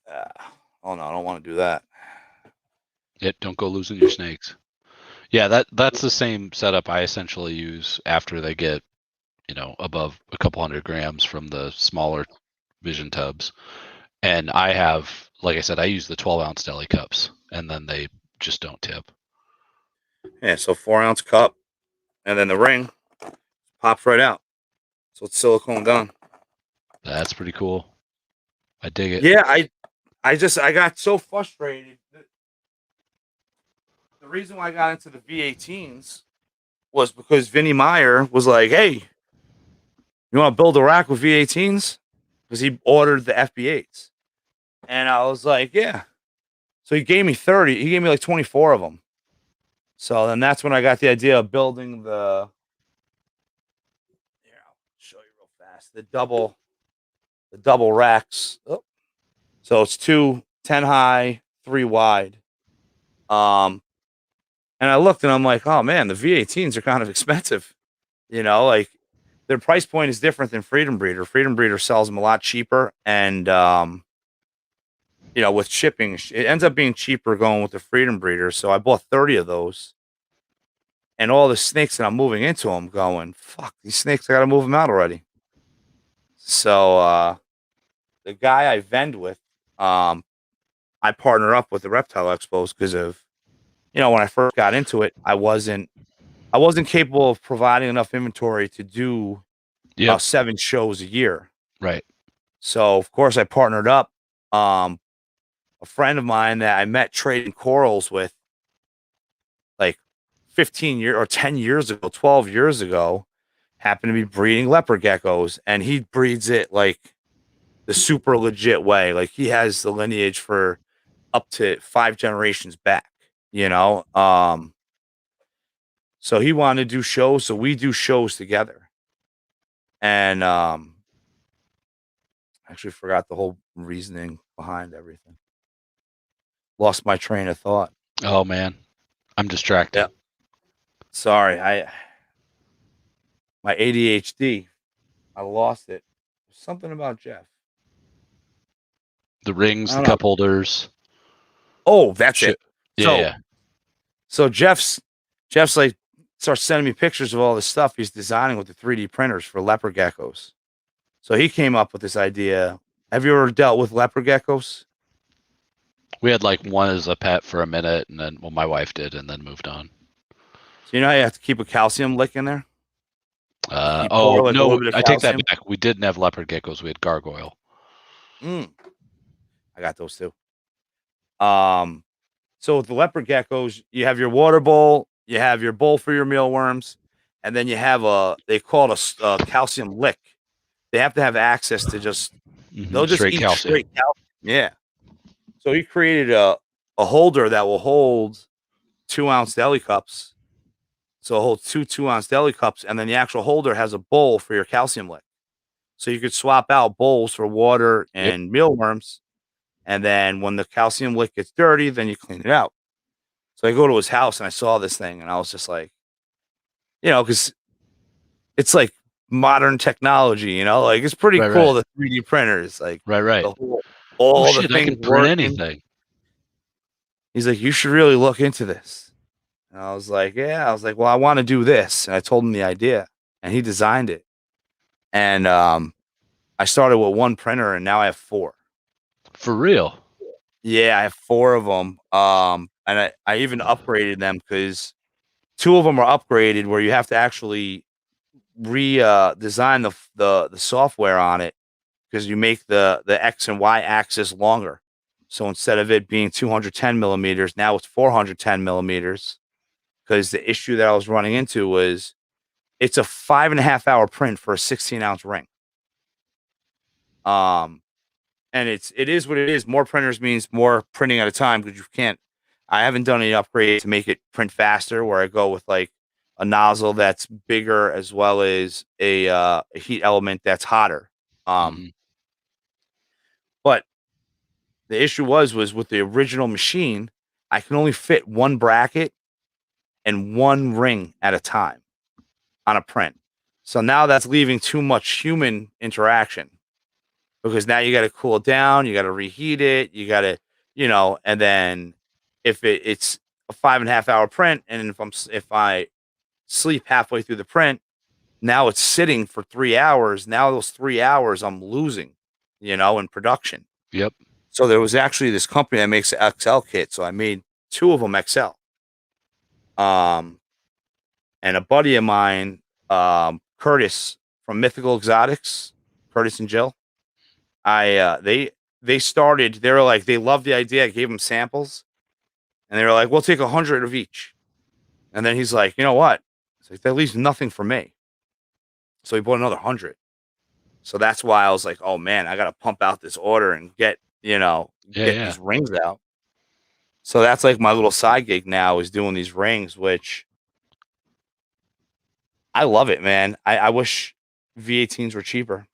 oh no, I don't want to do that. Don't go losing your snakes. Yeah, that's the same setup I essentially use after they get, above a couple hundred grams from the smaller vision tubs. And I have, like I said, I use the 12-ounce deli cups, and then they just don't tip. Yeah, so 4-ounce cup, and then the ring pops right out. So it's silicone done. That's pretty cool. I dig it. Yeah, I got so frustrated. The reason why I got into the V18s was because Vinny Meyer was like, "Hey, you want to build a rack with V18s?" Because he ordered the FB8s, and I was like, "Yeah." So he gave me 30. He gave me like 24 of them. So then that's when I got the idea of building the. Here, I'll show you real fast. The double racks. Oh. So it's 10 high, 3 wide. And I looked and I'm like, oh man, the V18s are kind of expensive. Like their price point is different than Freedom Breeder. Freedom Breeder sells them a lot cheaper, and with shipping, it ends up being cheaper going with the Freedom Breeder. So I bought 30 of those, and all the snakes that I'm moving into them, going, fuck these snakes, I gotta move them out already. So the guy I vend with, I partner up with the Reptile Expos because of, when I first got into it, I wasn't capable of providing enough inventory to do 7 shows a year. Right. So of course I partnered up. A friend of mine that I met trading corals with like 15 years or 10 years ago, 12 years ago, happened to be breeding leopard geckos, and he breeds it like the super legit way. Like he has the lineage for up to 5 generations back, so he wanted to do shows, so we do shows together. And I actually forgot the whole reasoning behind everything. Lost my train of thought. Oh man, I'm distracted. Yep. Sorry, my ADHD, I lost it. Something about Jeff. The rings, the cup holders. Oh, that's it. Yeah. So Jeff's like starts sending me pictures of all the stuff he's designing with the 3D printers for leopard geckos. So he came up with this idea. Have you ever dealt with leopard geckos? We had like one as a pet for a minute, and then my wife did, and then moved on. So you have to keep a calcium lick in there? No, I take that back. We didn't have leopard geckos. We had gargoyle. I got those too. So with the leopard geckos, you have your water bowl, you have your bowl for your mealworms, and then you have they call it a calcium lick. They have to have access to they'll just eat straight calcium. Yeah. So he created a holder that will hold 2-ounce deli cups. So it'll hold 2-ounce deli cups, and then the actual holder has a bowl for your calcium lick. So you could swap out bowls for water and mealworms. And then when the calcium lick gets dirty, then you clean it out. So I go to his house and I saw this thing, and I was just like, because it's like modern technology, like it's pretty cool. Right. The 3D printers, like right. The things I can print anything. He's like, you should really look into this. And I was like, yeah. I was like, well, I want to do this. And I told him the idea, and he designed it. And I started with 1 printer, and now I have 4. For real? Yeah, I have 4 of them. And I even upgraded them because 2 of them are upgraded where you have to actually design the software on it, because you make the X and Y axis longer. So instead of it being 210 millimeters, now it's 410 millimeters. Because the issue that I was running into was it's a 5.5 hour print for a 16-ounce ring. And it is what it is. More printers means more printing at a time because you can't. I haven't done any upgrade to make it print faster. Where I go with like a nozzle that's bigger as well as a heat element that's hotter. Mhm. But the issue was with the original machine, I can only fit one bracket and one ring at a time on a print. So now that's leaving too much human interaction because now you got to cool it down, you got to reheat it, you got to, and then if it's a 5.5 hour print, and if I sleep halfway through the print, now it's sitting for 3 hours. Now those 3 hours I'm losing, in production. Yep. So there was actually this company that makes the XL kit. So I made two of them XL. And a buddy of mine, Curtis from Mythical Exotics, Curtis and Jill. They started. They were like they loved the idea. I gave them samples, and they were like, "We'll take 100 of each." And then he's like, "You know what? It's like, that leaves nothing for me." So he bought another 100. So that's why I was like, "Oh man, I got to pump out this order and get get Yeah. these rings out." So that's like my little side gig now is doing these rings, which I love it, man. I wish V18s were cheaper.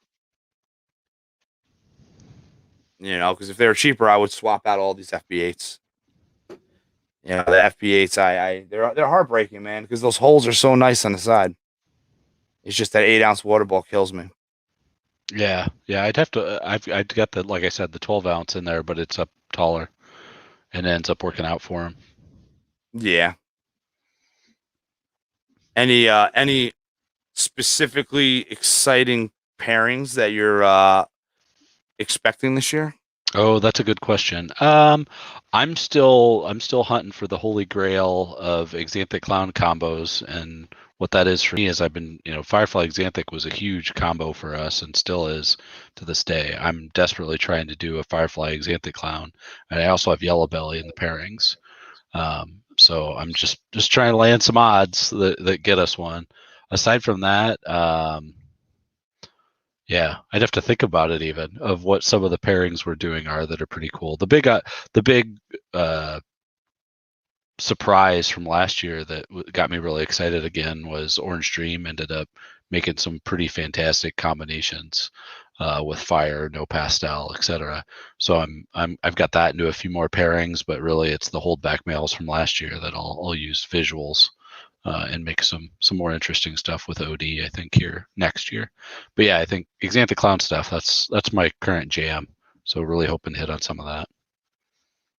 Because if they were cheaper, I would swap out all these FB8s. The FB8s, they're heartbreaking, man, because those holes are so nice on the side. It's just that 8 ounce water ball kills me. Yeah. Yeah. I'd have to. I've got the, like I said, the 12 ounce in there, but it's up taller, and it ends up working out for him. Yeah. Any specifically exciting pairings that you're expecting this year? Oh, that's a good question. I'm still hunting for the holy grail of axanthic clown combos, and what that is for me is I've been, Firefly axanthic was a huge combo for us and still is to this day. I'm desperately trying to do a Firefly axanthic clown, and I also have yellow belly in the pairings. So I'm just trying to land some odds that get us one. Aside from that, yeah, I'd have to think about it even of what some of the pairings we're doing are that are pretty cool. The big surprise from last year that got me really excited again was Orange Dream ended up making some pretty fantastic combinations with fire, no pastel, etc. So I've got that into a few more pairings, but really it's the holdback males from last year that I'll use visuals and make some more interesting stuff with OD, I think, here next year. But yeah, I think Xanthic Clown stuff, that's my current jam. So really hoping to hit on some of that.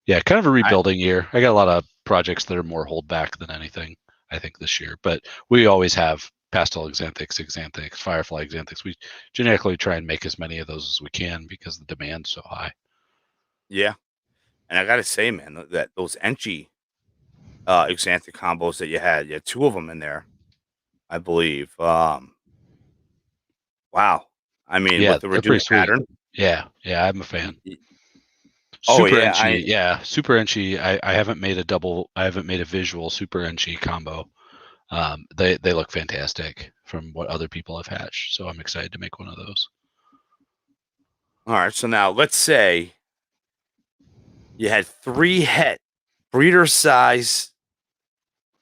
Yeah, kind of a rebuilding year. I got a lot of projects that are more holdback than anything, I think, this year. But we always have pastel xanthics, firefly xanthics. We genetically try and make as many of those as we can because the demand's so high. Yeah. And I gotta say, man, that those Enchi Xanthic combos that you had two of them in there, I believe. Wow. I mean, Yeah, with the they're pretty reduced sweet. pattern. Yeah, I'm a fan. Oh Super yeah, Enchi, yeah, Super Enchi. I haven't made a visual Super Enchi combo. They look fantastic from what other people have hatched. So I'm excited to make one of those. all right. So now let's say you had three het breeder size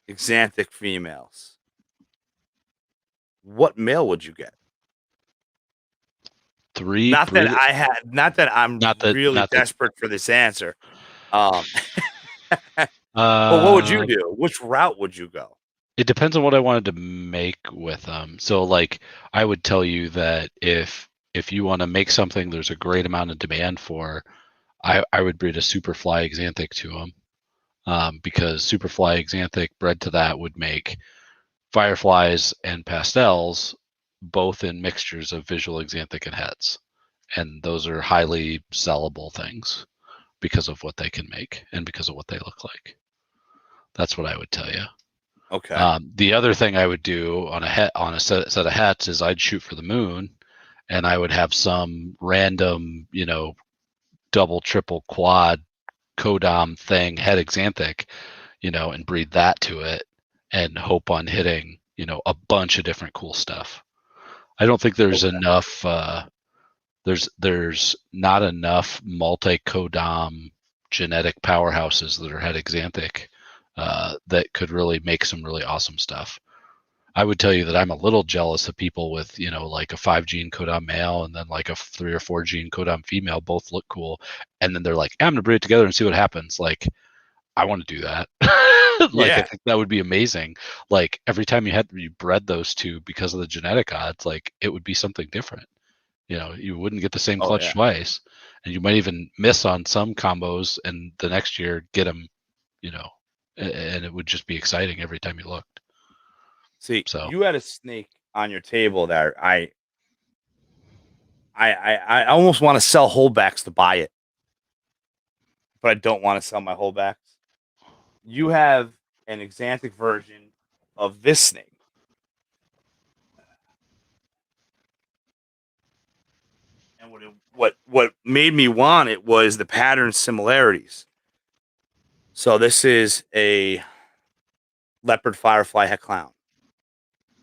Xanthic females. What male would you get? Three Not that breed, not that I'm really not that. desperate for this answer. Um, but what would you Uh, do? Which route would you go? it depends on what I wanted to make with them. So like I would tell you that if you want to make something there's a great amount of demand for, I would breed a Superfly Xanthic to them. Because Superfly Xanthic bred to that would make fireflies and pastels both in mixtures of visual Xanthic and hets. And those are highly sellable things because of what they can make and because of what they look like. That's what I would tell you. Okay. The other thing I would do on a set of hets is I'd shoot for the moon, and I would have some random, double, triple, quad codom thing head Xanthic, and breed that to it and hope on hitting, a bunch of different cool stuff. I don't think there's Okay. enough There's not enough multi-codom genetic powerhouses that are het axanthic that could really make some really awesome stuff. I would tell you that I'm a little jealous of people with, like a 5 gene codon male and then like a 3 or 4 gene codon female, both look cool. And then they're like, I'm going to breed it together and see what happens. Like, I want to do that. Like, I Yeah. think that would be amazing. Like, every time you bred those two because of the genetic odds, like, it would be something different. You wouldn't get the same Oh clutch yeah. twice. And you might even miss on some combos and the next year get them, and it would just be exciting every time you looked. See, So, you had a snake on your table there. I almost want to sell holdbacks to buy it, but I don't want to sell my holdbacks. You have an axanthic version of this snake. And what made me want it was the pattern similarities. So this is a leopard firefly het clown.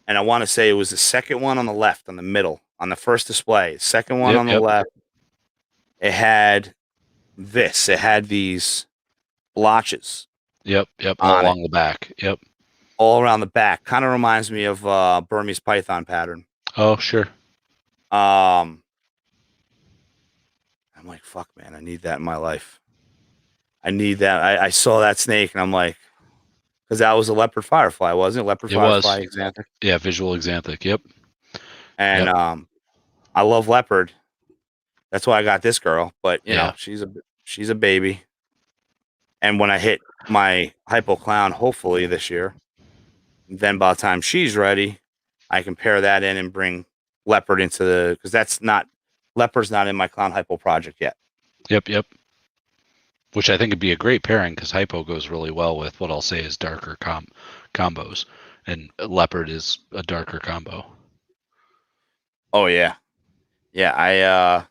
And I want to say it was the second one on the left, on the middle, on the first display. Second one yep, on the yep, left, it had this. It had these blotches yep, all on it along the back. Yep. all around the back. Kind of reminds me of Burmese python pattern. Oh, sure. I'm like, fuck, man, I need that in my life. I need that. I saw that snake and I'm like, because that was a leopard firefly, wasn't it? Leopard It was. firefly axanthic. Yeah, visual axanthic. Yep. And Yep. I love leopard. That's why I got this girl. But Yeah. she's a baby. And when I hit my hypo clown, hopefully this year, then by the time she's ready, I can pair that in and bring leopard into the, because leopard's not in my clown hypo project yet. Yep, yep. Which I think would be a great pairing because hypo goes really well with what I'll say is darker combos, and leopard is a darker combo. Oh yeah, yeah.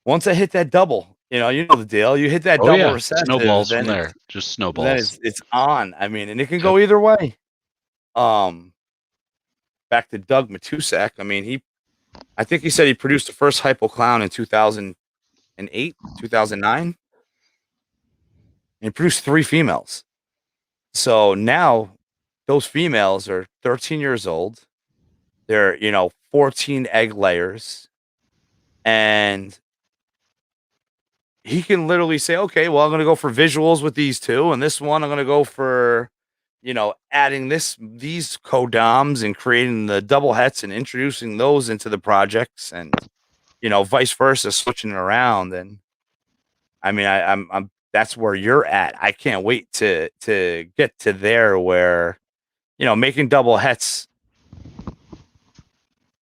Once I hit that double, you know the deal. You hit that Oh double yeah, recessive, snowballs from then there. Just then snowballs. it's on. I mean, and it can Yep. go either way. Back to Doug Matusak. I mean, I think he said he produced the first hypo clown in 2008, 2009. And he produced 3 females. So now those females are 13 years old. They're, 14 egg layers. And he can literally say, okay, well, I'm going to go for visuals with these two. And this one, I'm going to go for, adding these codoms and creating the double hets and introducing those into the projects and, vice versa, switching it around. And I mean, I'm that's where you're at. I can't wait to get to there where, making double hets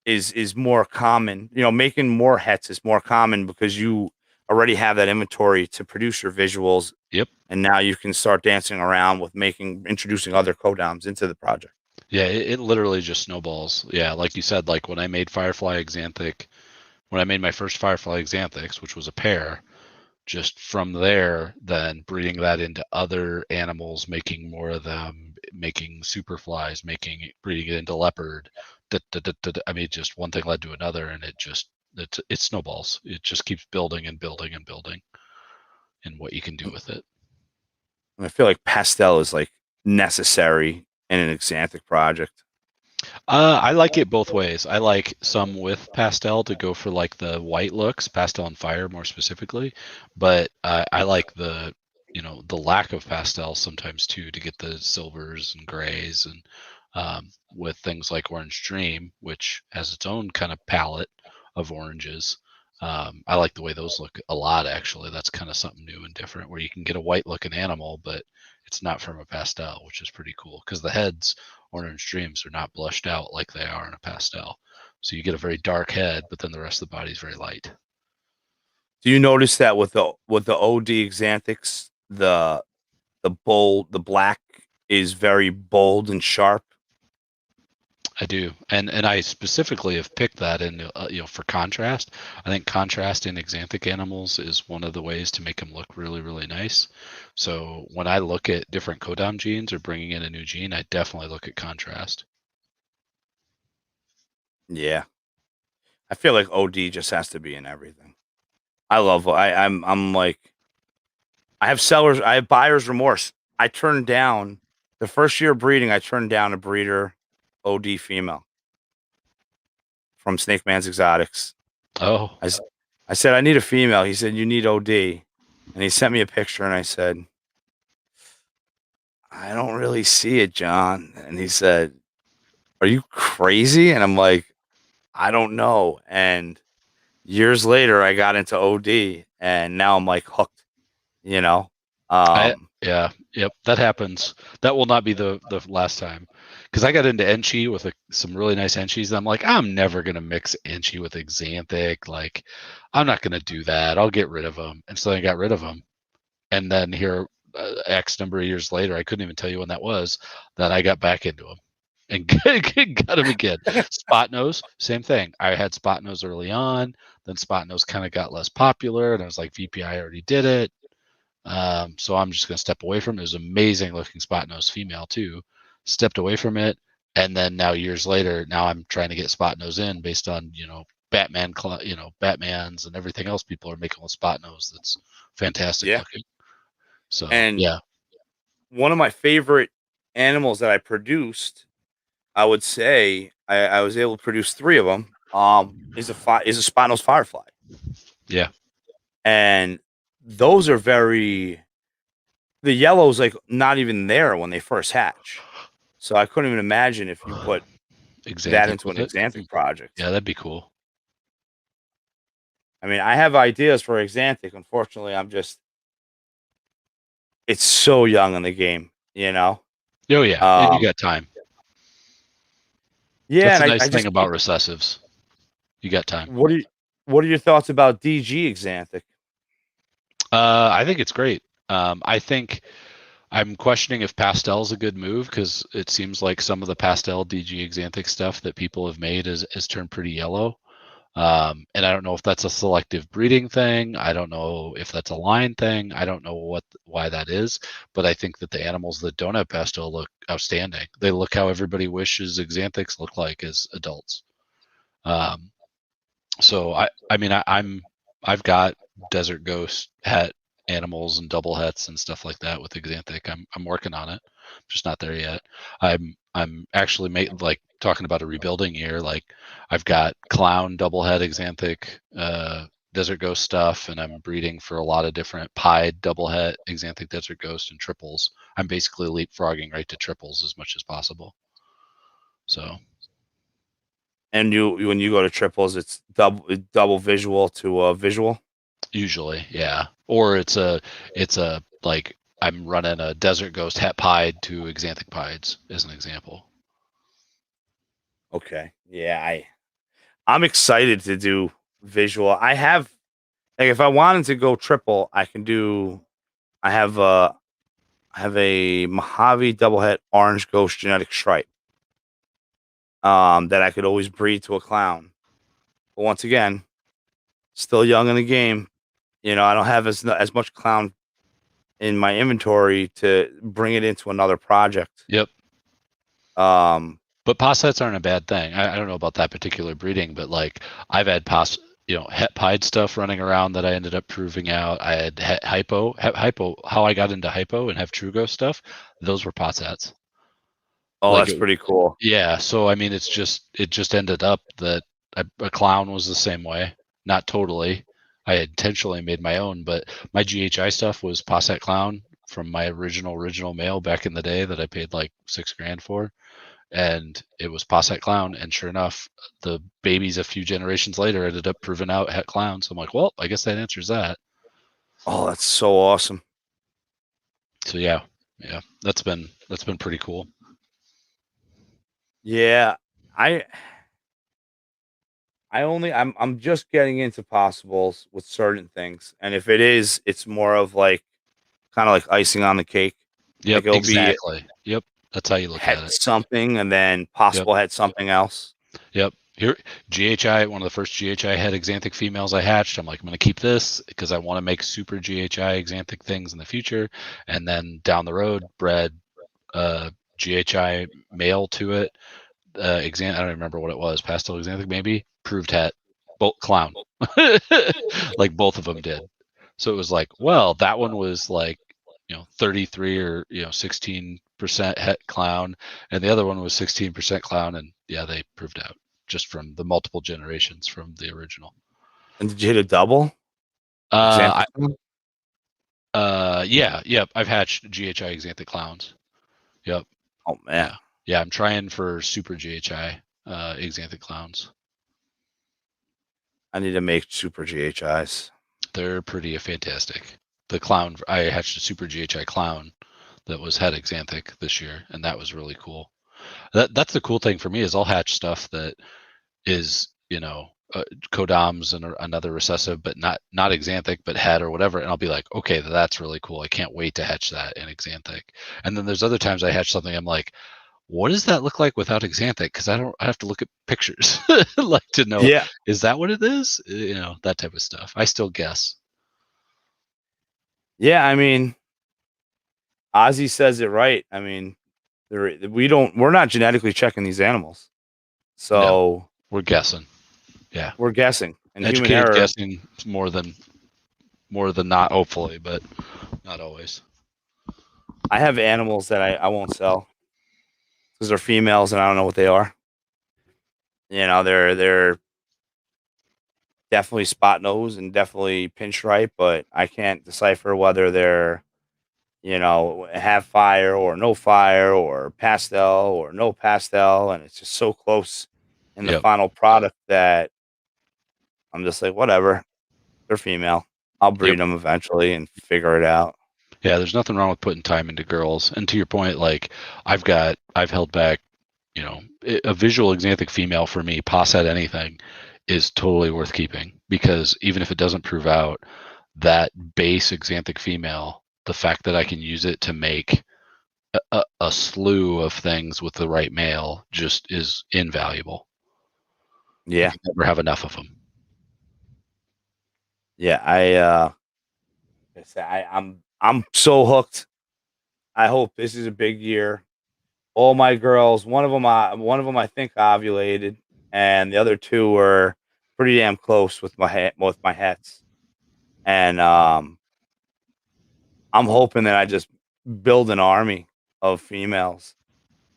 is more common. Making more hets is more common because you already have that inventory to produce your visuals. Yep. And now you can start dancing around with introducing other codoms into the project. Yeah, it literally just snowballs. Yeah, like you said, like when I made Firefly Axanthic, when I made my first Firefly Axanthics, which was a pair, just from there, then breeding that into other animals, making more of them, making superflies, breeding it into leopard. I mean, just one thing led to another, and it snowballs. It just keeps building and building and building, and what you can do with it. And I feel like pastel is like necessary in an axanthic project. I like it both ways. I like some with pastel to go for like the white looks, pastel and fire more specifically, but I like the lack of pastel sometimes too to get the silvers and grays and with things like Orange Dream, which has its own kind of palette of oranges. I like the way those look a lot actually. That's kind of something new and different where you can get a white looking animal, but it's not from a pastel, which is pretty cool because the heads Orange Dreams are not blushed out like they are in a pastel. So you get a very dark head, but then the rest of the body is very light. Do you notice that with the OD Xanthics, the black is very bold and sharp? I do, and I specifically have picked that in for contrast. I think contrast in axanthic animals is one of the ways to make them look really really nice. So when I look at different codom genes or bringing in a new gene, I definitely look at contrast. Yeah. I feel like OD just has to be in everything. I'm like, I have buyer's remorse. I turned down the first year of breeding. I turned down a breeder OD female from Snake Man's Exotics. Oh, I said, I need a female. He said, you need OD. And he sent me a picture and I said, I don't really see it, John. And he said, are you crazy? And I'm like, I don't know. And years later, I got into OD and now I'm like hooked, you know? yeah, yep, that happens. That will not be the last time, because I got into Enchi with some really nice Enchis, and I'm like, I'm never gonna mix Enchi with Axanthic. Like, I'm not gonna do that. I'll get rid of them. And so I got rid of them. And then here, X number of years later, I couldn't even tell you when that was, that I got back into them and got them again. Spot nose, same thing. I had spot nose early on, then spot nose kind of got less popular, and I was like, VPI already did it. So I'm just going to step away from it. It was amazing looking spot nose female too. Stepped away from it, and then now years later, now I'm trying to get spot nose in based on Batmans and everything else people are making with spot nose. That's fantastic Yeah. looking. So And yeah, one of my favorite animals that I produced, I would say I was able to produce 3 of them. Is a spot nose firefly. yeah. And those are the yellow's like not even there when they first hatch. So I couldn't even imagine if you put that Axanthic into an with it. Axanthic project. Yeah, that'd be cool. I mean, I have ideas for Axanthic. Unfortunately, it's so young in the game, you know? Oh yeah, and you Um, got time. yeah, That's and a I nice thing just about recessives. You got time. what are your thoughts about DG Axanthic? I think it's great. I think I'm questioning if pastel is a good move, because it seems like some of the pastel DG Axanthic stuff that people have made has turned pretty yellow. And I don't know if that's a selective breeding thing. I don't know if that's a line thing. I don't know why that is, but I think that the animals that don't have pastel look outstanding. They look how everybody wishes Axanthics look like as adults. Um, so I mean I've got desert ghost het animals and double hets and stuff like that with Axanthic. I'm working on it. I'm just not there yet. I'm actually like talking about a rebuilding year. Like, I've got clown double het Axanthic desert ghost stuff, and I'm breeding for a lot of different pied double het Axanthic desert ghost and triples. I'm basically leapfrogging right to triples as much as possible. So And when you go to triples, it's double visual to visual. usually, yeah. Or it's a like, I'm running a desert ghost het pied to Axanthic pieds as an example. Okay, yeah, I'm excited to do visual. I have like if I wanted to go triple, I can do. I have a Mojave double het orange ghost genetic stripe. That I could always breed to a clown. But once again, still young in the game. You know, I don't have as much clown in my inventory to bring it into another project. Yep. Um, But possets aren't a bad thing. I don't know about that particular breeding, but like, I've had het pied stuff running around that I ended up proving out. I had hypo. How I got into hypo and have true ghost stuff, those were possets. oh, Like, that's pretty cool. yeah. So I mean, it just ended up that a clown was the same way. Not totally. I intentionally made my own, but my GHI stuff was posset clown from my original male back in the day that I paid like $6,000 for, and it was posset clown. And sure enough, the babies a few generations later ended up proving out het clown. So I'm like, well, I guess that answers that. Oh, that's so awesome. So yeah, that's been pretty cool. Yeah, I I'm just getting into possibles with certain things, and if it is, it's more of like kind of like icing on the cake. Yep, Like it'll be exactly. Yep, that's how you look het at it. something, and then Yep. possible het something else. Yep. Here, GHI, one of the first GHI had Axanthic females I hatched. I'm like, I'm going to keep this because I want to make super GHI Axanthic things in the future. And then down the road, bred GHI male to it. I don't remember what it was. Pastel Axanthic, maybe. Proved het. both clown, like both of them did. So it was like, well, that one was like, 33 or 16% het clown, and the other one was 16% clown, and yeah, they proved out just from the multiple generations from the original. And did you hit a double? Uh, Xanthic? yeah, I've hatched GHI Axanthic clowns. Yep. Oh man, Yeah, I'm trying for super GHI Axanthic clowns. I need to make super GHIs. They're pretty fantastic. The clown, I hatched a super GHI clown that was het Axanthic this year, and that was really cool. That's the cool thing for me is I'll hatch stuff that is codoms and another recessive, but not Axanthic, but het or whatever, and I'll be like, okay, that's really cool. I can't wait to hatch that in Axanthic. And then there's other times I hatch something, I'm like, what does that look like without Axanthic? Because I have to look at pictures like to know, Yeah, is that what it is? That type of stuff. I still guess. yeah. I mean, Ozzy says it right. I mean, we're not genetically checking these animals, No, so we're guessing. Yeah, we're guessing, and human educated error. guessing more than not, hopefully, but not always. I have animals that I won't sell because they're females and I don't know what they are. They're definitely spot nose and definitely pinstripe, but I can't decipher whether they're have fire or no fire or pastel or no pastel, and it's just so close in the Yep. final product that I'm just like, whatever. They're female. I'll Yep. breed them eventually and figure it out. Yeah, there's nothing wrong with putting time into girls. And to your point, like I've held back, a visual Axanthic female for me, pos at anything, is totally worth keeping because even if it doesn't prove out, that base Axanthic female, the fact that I can use it to make a slew of things with the right male just is invaluable. You Yeah, can never have enough of them. yeah. I'm so hooked. I hope this is a big year. All my girls, one of them I think ovulated, and the other two were pretty damn close with my hets. And I'm hoping that I just build an army of females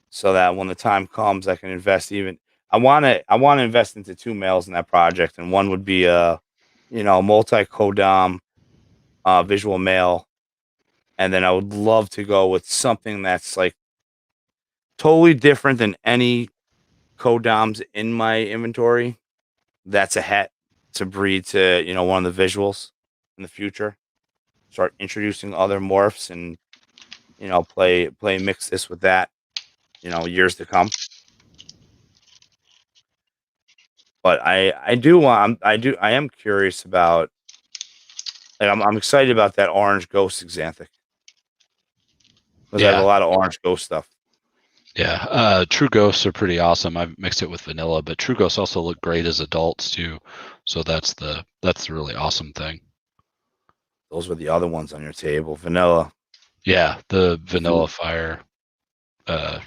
so that when the time comes, I can invest even. I want to invest into two males in that project, and one would be a multi codom visual male, and then I would love to go with something that's like totally different than any codoms in my inventory. That's a het to breed to one of the visuals in the future. Start introducing other morphs and play mix this with that years to come. But I do want I am curious about, like, I'm excited about that orange ghost Xanthic because I have a Yeah. lot of orange ghost stuff. Yeah, true ghosts are pretty awesome. I've mixed it with vanilla, but true ghosts also look great as adults too. So that's the really awesome thing. Those were the other ones on your table. Vanilla. Yeah, the vanilla fire, uh,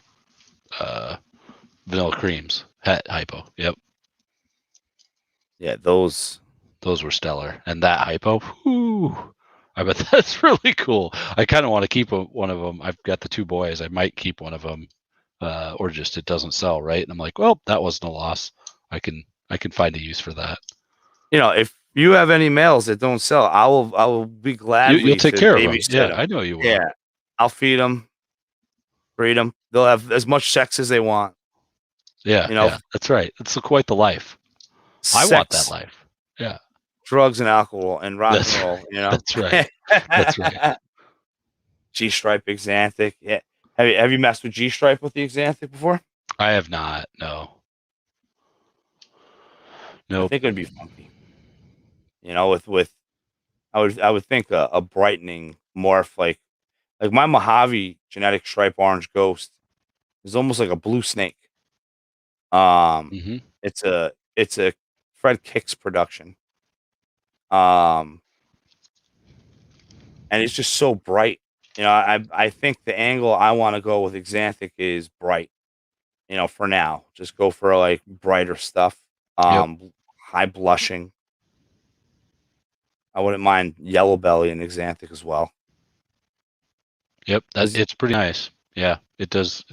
vanilla creams, het hypo. Yep, Yeah, those. those were stellar. And that hypo, whoo, I bet that's really cool. I kind of want to keep one of them. I've got the two boys. I might keep one of them, or just it doesn't sell, right? And I'm like, well, that wasn't a loss. I can find a use for that. If you have any males that don't sell, I will be You'll gladly take to care of them. babysit Yeah, them. I know you will. Yeah, I'll feed them, breed them. They'll have as much sex as they want. Yeah, You know, that's right. It's quite the life. I want that sex, life. Yeah, drugs, and alcohol, and rock and that's roll. right. That's right. That's right. G stripe Xanthic. Yeah. Have you messed with G stripe with the Xanthic before? I have not. No. I Nope. think it'd be funky. With I would think a brightening morph like my Mojave genetic stripe orange ghost is almost like a blue snake. Um, Hmm. it's a Fred Kicks production. Um, and it's just so bright. I think the angle I want to go with Xanthic is bright. For now, just go for like brighter stuff. Yep. Um, high blushing. I wouldn't mind yellow belly and axanthic as well. Yep, it's pretty nice. Yeah, it does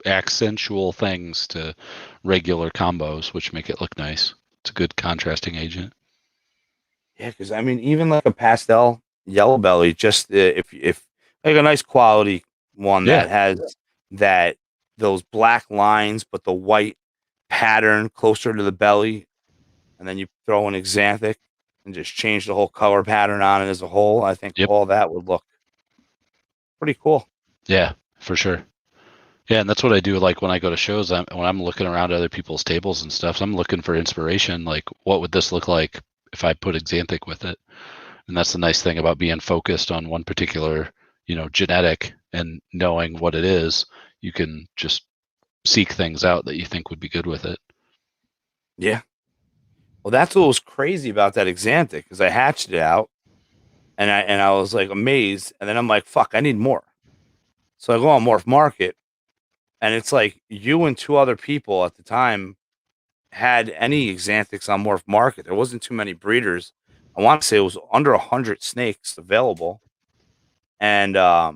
accentual things to regular combos, which make it look nice. It's a good contrasting agent. Yeah, because I mean, even like a pastel yellow belly, just if like a nice quality one Yeah, that has that those black lines, but the white pattern closer to the belly, and then you throw an axanthic and just change the whole color pattern on it as a whole. I think yep, all that would look pretty cool. yeah, for sure. Yeah, and that's what I do. Like when I go to shows, when I'm looking around other people's tables and stuff, I'm looking for inspiration. Like, what would this look like if I put axanthic with it? And that's the nice thing about being focused on one particular, genetic and knowing what it is. You can just seek things out that you think would be good with it. Yeah. Well, that's what was crazy about that axanthic because I hatched it out and I was like amazed, and then I'm like, fuck, I need more. So I go on Morph Market, and it's like you and two other people at the time had any axanthics on Morph Market. There wasn't too many breeders. I want to say it was under 100 snakes available, and I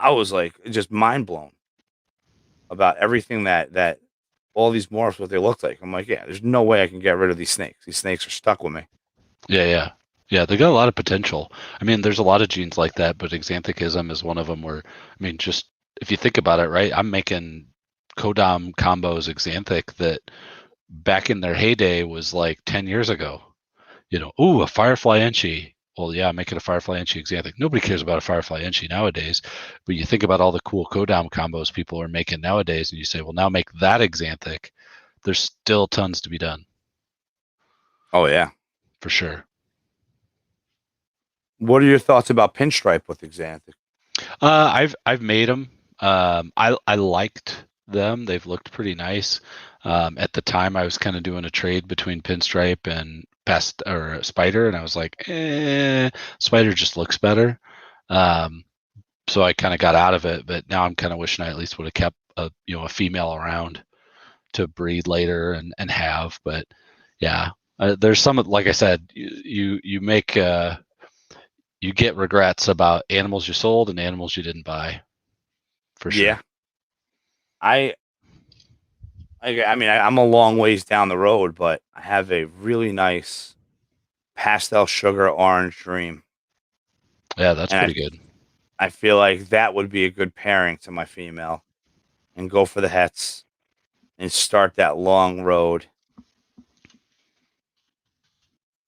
was like just mind blown about everything that all these morphs what they looked like. I'm like, yeah, there's no way I can get rid of these snakes. These snakes are stuck with me. Yeah. They got a lot of potential. I mean, there's a lot of genes like that, but axanthicism is one of them. Where, I mean, just if you think about it, right? I'm making codom combos axanthic that back in their heyday was like 10 years ago. Ooh, a Firefly Enchi. Well, yeah, I'm making a Firefly Enchi axanthic. Nobody cares about a Firefly Enchi nowadays. But you think about all the cool codom combos people are making nowadays, and you say, well, now make that axanthic. There's still tons to be done, Oh yeah. for sure. What are your thoughts about pinstripe with axanthic? I've made them. I liked them. They've looked pretty nice. At the time, I was kind of doing a trade between pinstripe and pest or spider, and I was like, spider just looks better. So I kind of got out of it. But now I'm kind of wishing I at least would have kept a female around to breed later and have. But yeah, there's some, like I said, you make you get regrets about animals you sold and animals you didn't buy, for sure. Yeah. I I mean I'm a long ways down the road, but I have a really nice pastel sugar orange dream. Yeah, that's And pretty good. I feel like that would be a good pairing to my female and go for the hets and start that long road.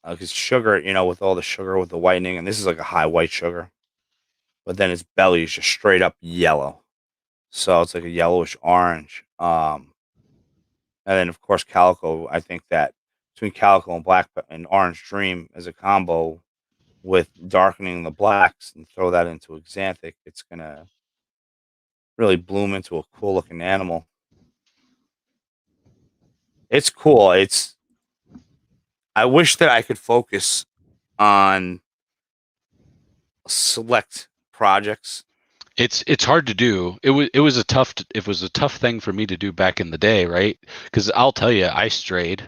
Because sugar, with all the sugar with the whitening, and this is like a high white sugar, but then its belly is just straight up yellow. So it's like a yellowish orange. And then of course calico. I think that between calico and black and orange dream as a combo with darkening the blacks and throw that into axanthic, it's gonna really bloom into a cool looking animal. It's cool. I wish that I could focus on select projects. It's hard to do. It was a tough thing for me to do back in the day, right? Because I'll tell you, I strayed.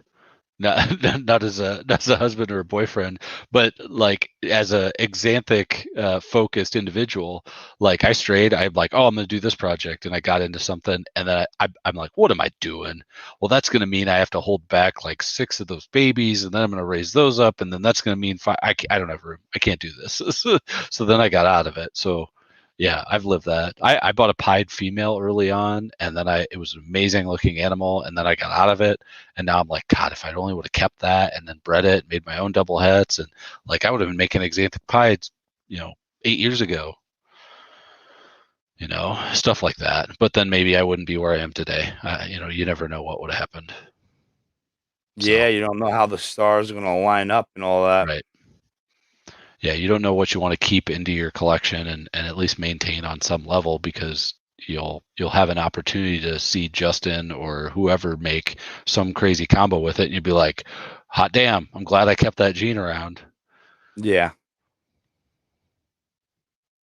Not not as a husband or a boyfriend, but like as a axanthic focused individual. Like I strayed. I'm like, oh, I'm gonna do this project, and I got into something, and then I'm like, what am I doing? Well, that's gonna mean I have to hold back like 6 of those babies, and then I'm gonna raise those up, and then that's gonna mean I don't have room. I can't do this. So then I got out of it. So yeah, I've lived that. I bought a pied female early on, and then it was an amazing looking animal, and then I got out of it, and now I'm like, God, if I only would have kept that and then bred it, made my own double heads, and like I would have been making axanthic pieds, 8 years ago, stuff like that. But then maybe I wouldn't be where I am today. You never know what would have happened. So Yeah, you don't know how the stars are gonna line up and all that. right. Yeah, you don't know what you want to keep into your collection and at least maintain on some level, because you'll have an opportunity to see Justin or whoever make some crazy combo with it, and you'd be like, hot damn, I'm glad I kept that gene around. Yeah.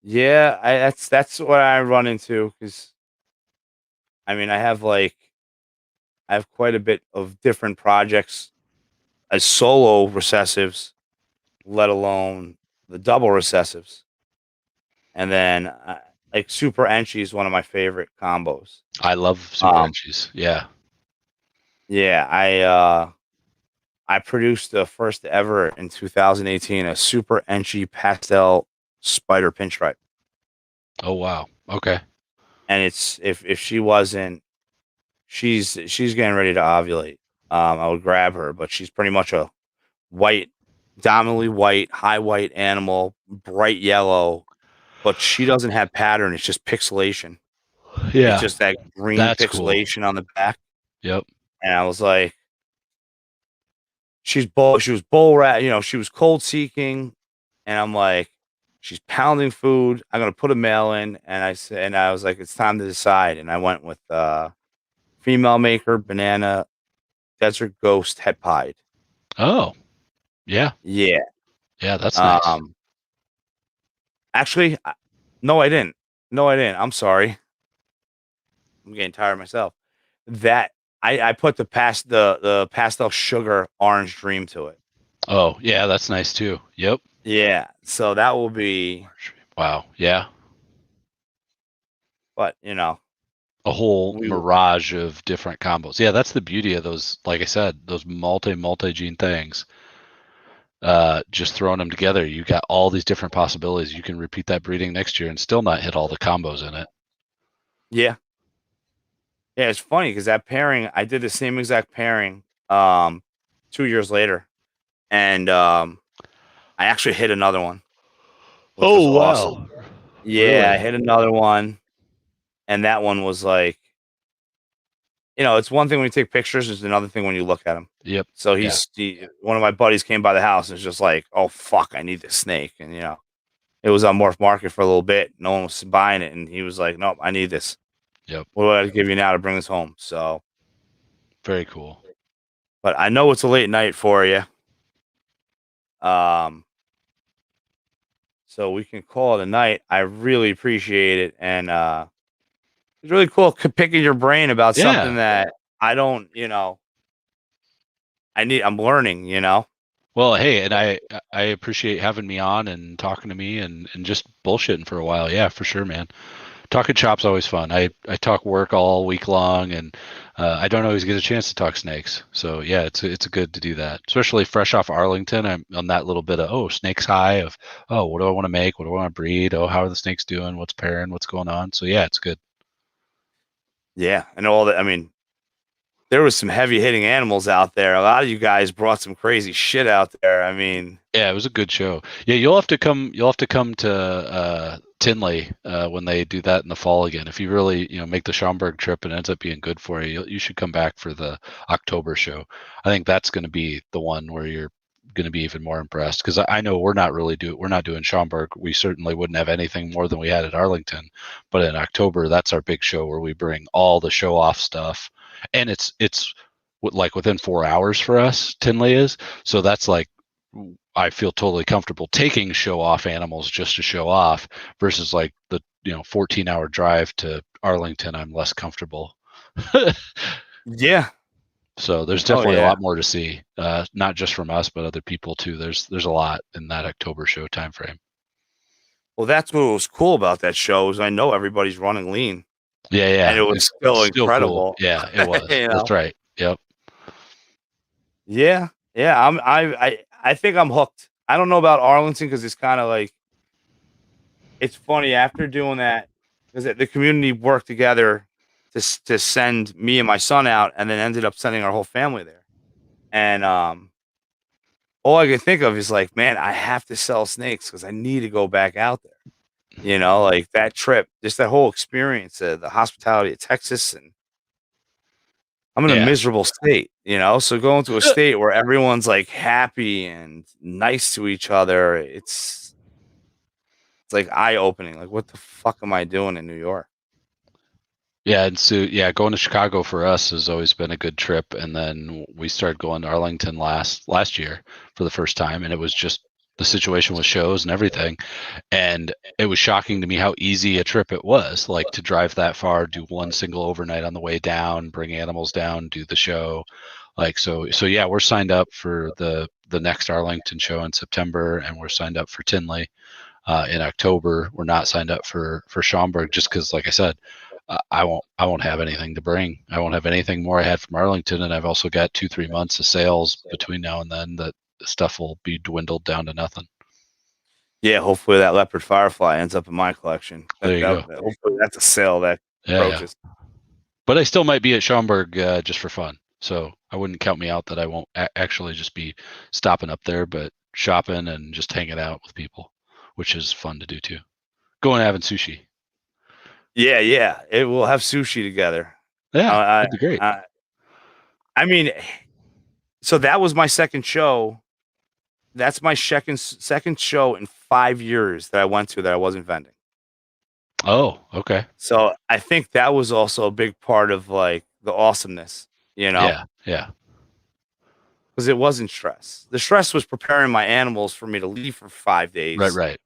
Yeah, that's what I run into because I mean I have like I have quite a bit of different projects as solo recessives, let alone the double recessives. And then like Super Enchi is one of my favorite combos. I love Super Um, Enchies. Yeah. yeah, I produced the first ever in 2018 a Super Enchi pastel spider pinstripe. Oh wow. Okay. And it's if she wasn't, she's getting ready to ovulate. I would grab her, but she's pretty much a white, dominantly white, high white animal, bright yellow, but she doesn't have pattern. It's just pixelation. It's Yeah. just that green That's cool. pixelation on the back. Yep. And I was like, she was bull rat, she was cold seeking. And I'm like, she's pounding food. I'm gonna put a male in. And I was like, it's time to decide. And I went with female maker, banana, desert ghost, het pied. Oh. Yeah. Yeah. Yeah, that's nice. Um actually, no, I didn't. No, I didn't. I'm sorry. I'm getting tired of myself. That I put the pastel sugar orange dream to it. Oh, yeah, that's nice too. Yep. Yeah. So that will be, Wow. Yeah. but A whole we mirage of different combos. Yeah, that's the beauty of those, like I said, those multi-gene things. Just throwing them together, you got all these different possibilities. You can repeat that breeding next year and still not hit all the combos in it. yeah. Yeah, it's funny because that pairing, I did the same exact pairing 2 years later. And I actually hit another one, which was Oh awesome. wow. Yeah, I Really? hit another one. And that one was like, it's one thing when you take pictures, it's another thing when you look at him. Yep. So Yeah. one of my buddies came by the house and was just like, "Oh fuck, I need this snake." And it was on Morph Market for a little bit. No one was buying it, and he was like, "Nope, I need this. Yep. What do I give you now to bring this home?" So, Very cool. but I know it's a late night for you. Um, so we can call it a night. I really appreciate it, and it's really cool picking your brain about something Yeah. that I don't, I'm learning. Well, hey, and I appreciate having me on and talking to me and just bullshitting for a while. Yeah, for sure, man. Talking shop's always fun. I talk work all week long, and I don't always get a chance to talk snakes. So yeah, it's good to do that, especially fresh off Arlington. I'm on that little bit of snakes high of what do I want to make? What do I want to breed? How are the snakes doing? What's pairing? What's going on? So yeah, it's good. Yeah, and all that. I mean, there was some heavy hitting animals out there. A lot of you guys brought some crazy shit out there. I mean, Yeah, it was a good show. Yeah, you'll have to come. You'll have to come to Tinley when they do that in the fall again. If you really make the Schaumburg trip and it ends up being good for you, you should come back for the October show. I think that's going to be the one where you're going to be even more impressed because I know we're not doing Schaumburg. We certainly wouldn't have anything more than we had at Arlington, but in October that's our big show where we bring all the show off stuff, and it's like within 4 hours for us. Tinley is so that's like I feel totally comfortable taking show off animals just to show off versus like the 14-hour drive to Arlington. I'm less comfortable. yeah. So there's Oh definitely a yeah. lot more to see, not just from us but other people too. There's a lot in that October show time frame. Well, that's what was cool about that show is I know everybody's running lean, Yeah, and yeah, it was it's still still cool. incredible. Yeah, it was. you That's know. right. Yep. Yeah. Yeah. I think I'm hooked. I don't know about Arlington because it's kind of like it's funny after doing that because the community worked together to send me and my son out, and then ended up sending our whole family there. And all I can think of is like, man, I have to sell snakes because I need to go back out there. Like that trip, just that whole experience, the hospitality of Texas, and I'm in a Yeah. miserable state. So going to a state where everyone's like happy and nice to each other, it's like eye opening. Like, what the fuck am I doing in New York? Yeah, and so yeah, going to Chicago for us has always been a good trip, and then we started going to Arlington last year for the first time, and it was just the situation with shows and everything. And it was shocking to me how easy a trip it was, like to drive that far, do one single overnight on the way down, bring animals down, do the show. Like, so yeah, we're signed up for the next Arlington show in September, and we're signed up for Tinley in October. We're not signed up for Schaumburg just because, like I said, I won't have anything to bring. I won't have anything more I had from Arlington, and I've also got 2-3 months of sales between now and then that stuff will be dwindled down to nothing. Yeah, hopefully that leopard firefly ends up in my collection. There you go. Hopefully that's a sale that approaches. Yeah. But I still might be at Schaumburg just for fun. So I wouldn't count me out that I won't actually just be stopping up there, but shopping and just hanging out with people, which is fun to do too. Going and having sushi. Yeah. We'll have sushi together. Yeah, I, that'd be great. I mean, so that was my second show. That's my second show in 5 years that I went to that I wasn't vending. Oh, okay. So I think that was also a big part of like the awesomeness, Yeah. because it wasn't stress. The stress was preparing my animals for me to leave for 5 days. Right.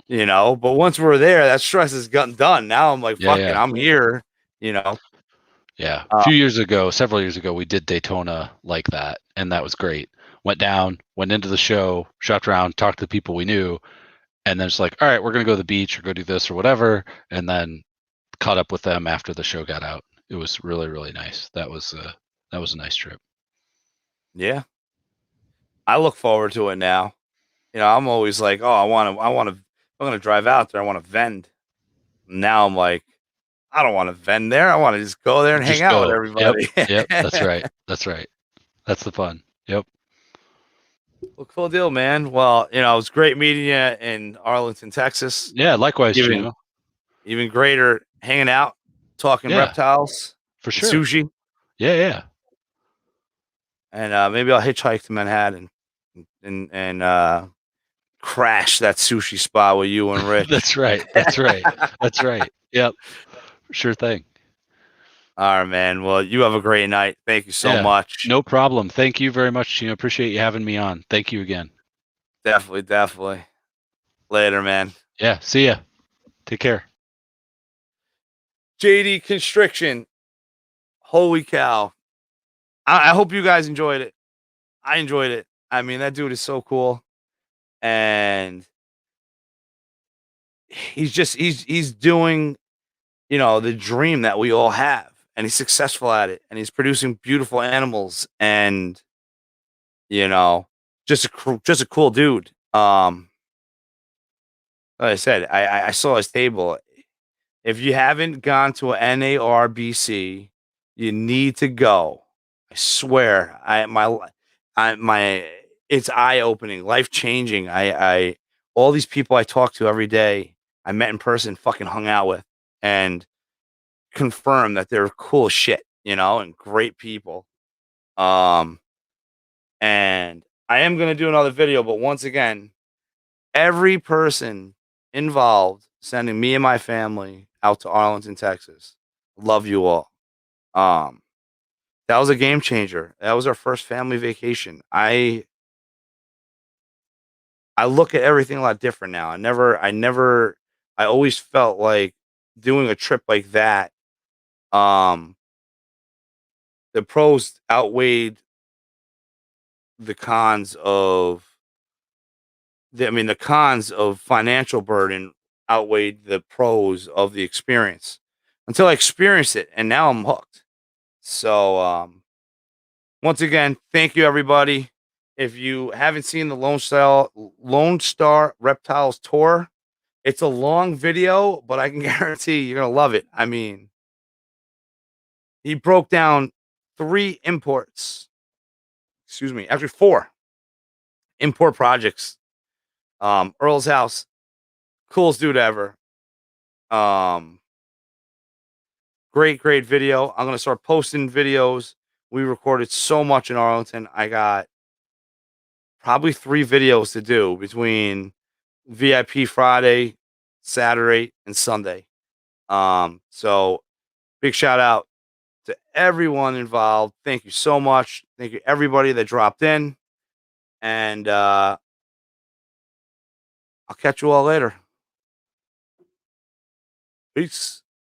But once we're there, that stress has gotten done. Now I'm like, fucking, I'm here. Yeah. Several years ago, we did Daytona like that, and that was great. Went down, went into the show, shopped around, talked to the people we knew, and then it's like, all right, we're gonna go to the beach or go do this or whatever, and then caught up with them after the show got out. It was really, really nice. That was a nice trip. Yeah, I look forward to it now. I'm always like, oh, I'm gonna drive out there. I want to vend. Now I'm like, I don't want to vend there. I want to just go there and hang out with everybody. Yep. That's right. That's the fun. Yep. Well, cool deal, man. Well, it was great meeting you in Arlington, Texas. Yeah, likewise, Gino. Even greater hanging out, talking reptiles, for sure. Sushi. Yeah. And maybe I'll hitchhike to Manhattan and crash that sushi spot with you and Rick. That's right. Yep. Sure thing. All right, man. Well, you have a great night. Thank you so much. No problem. Thank you very much, Gino. Appreciate you having me on. Thank you again. Definitely. Later, man. Yeah. See ya. Take care. JD Constriction. Holy cow. I hope you guys enjoyed it. I enjoyed it. I mean, that dude is so cool. And he's doing, the dream that we all have. And he's successful at it. And he's producing beautiful animals. And, just a cool dude. Like I said, I saw his table. If you haven't gone to an NARBC, you need to go. I swear, it's eye opening, life changing. All these people I talk to every day, I met in person, fucking hung out with, and confirm that they're cool as shit, and great people. And I am gonna do another video, but once again, every person involved sending me and my family out to Arlington, Texas. Love you all. That was a game changer. That was our first family vacation. I look at everything a lot different now. I always felt like doing a trip like that, the pros outweighed the cons of the cons of financial burden outweighed the pros of the experience until I experienced it, and now I'm hooked. So, once again, thank you, everybody. If you haven't seen the Lone Star Reptiles tour, it's a long video, but I can guarantee you're gonna love it. I mean, he broke down 3 imports. Excuse me, actually 4 import projects. Earl's house, coolest dude ever. Great video. I'm gonna start posting videos. We recorded so much in Arlington. I got probably 3 videos to do between VIP Friday, Saturday, and Sunday. So big shout out to everyone involved. Thank you so much. Thank you everybody that dropped in. And I'll catch you all later. Peace.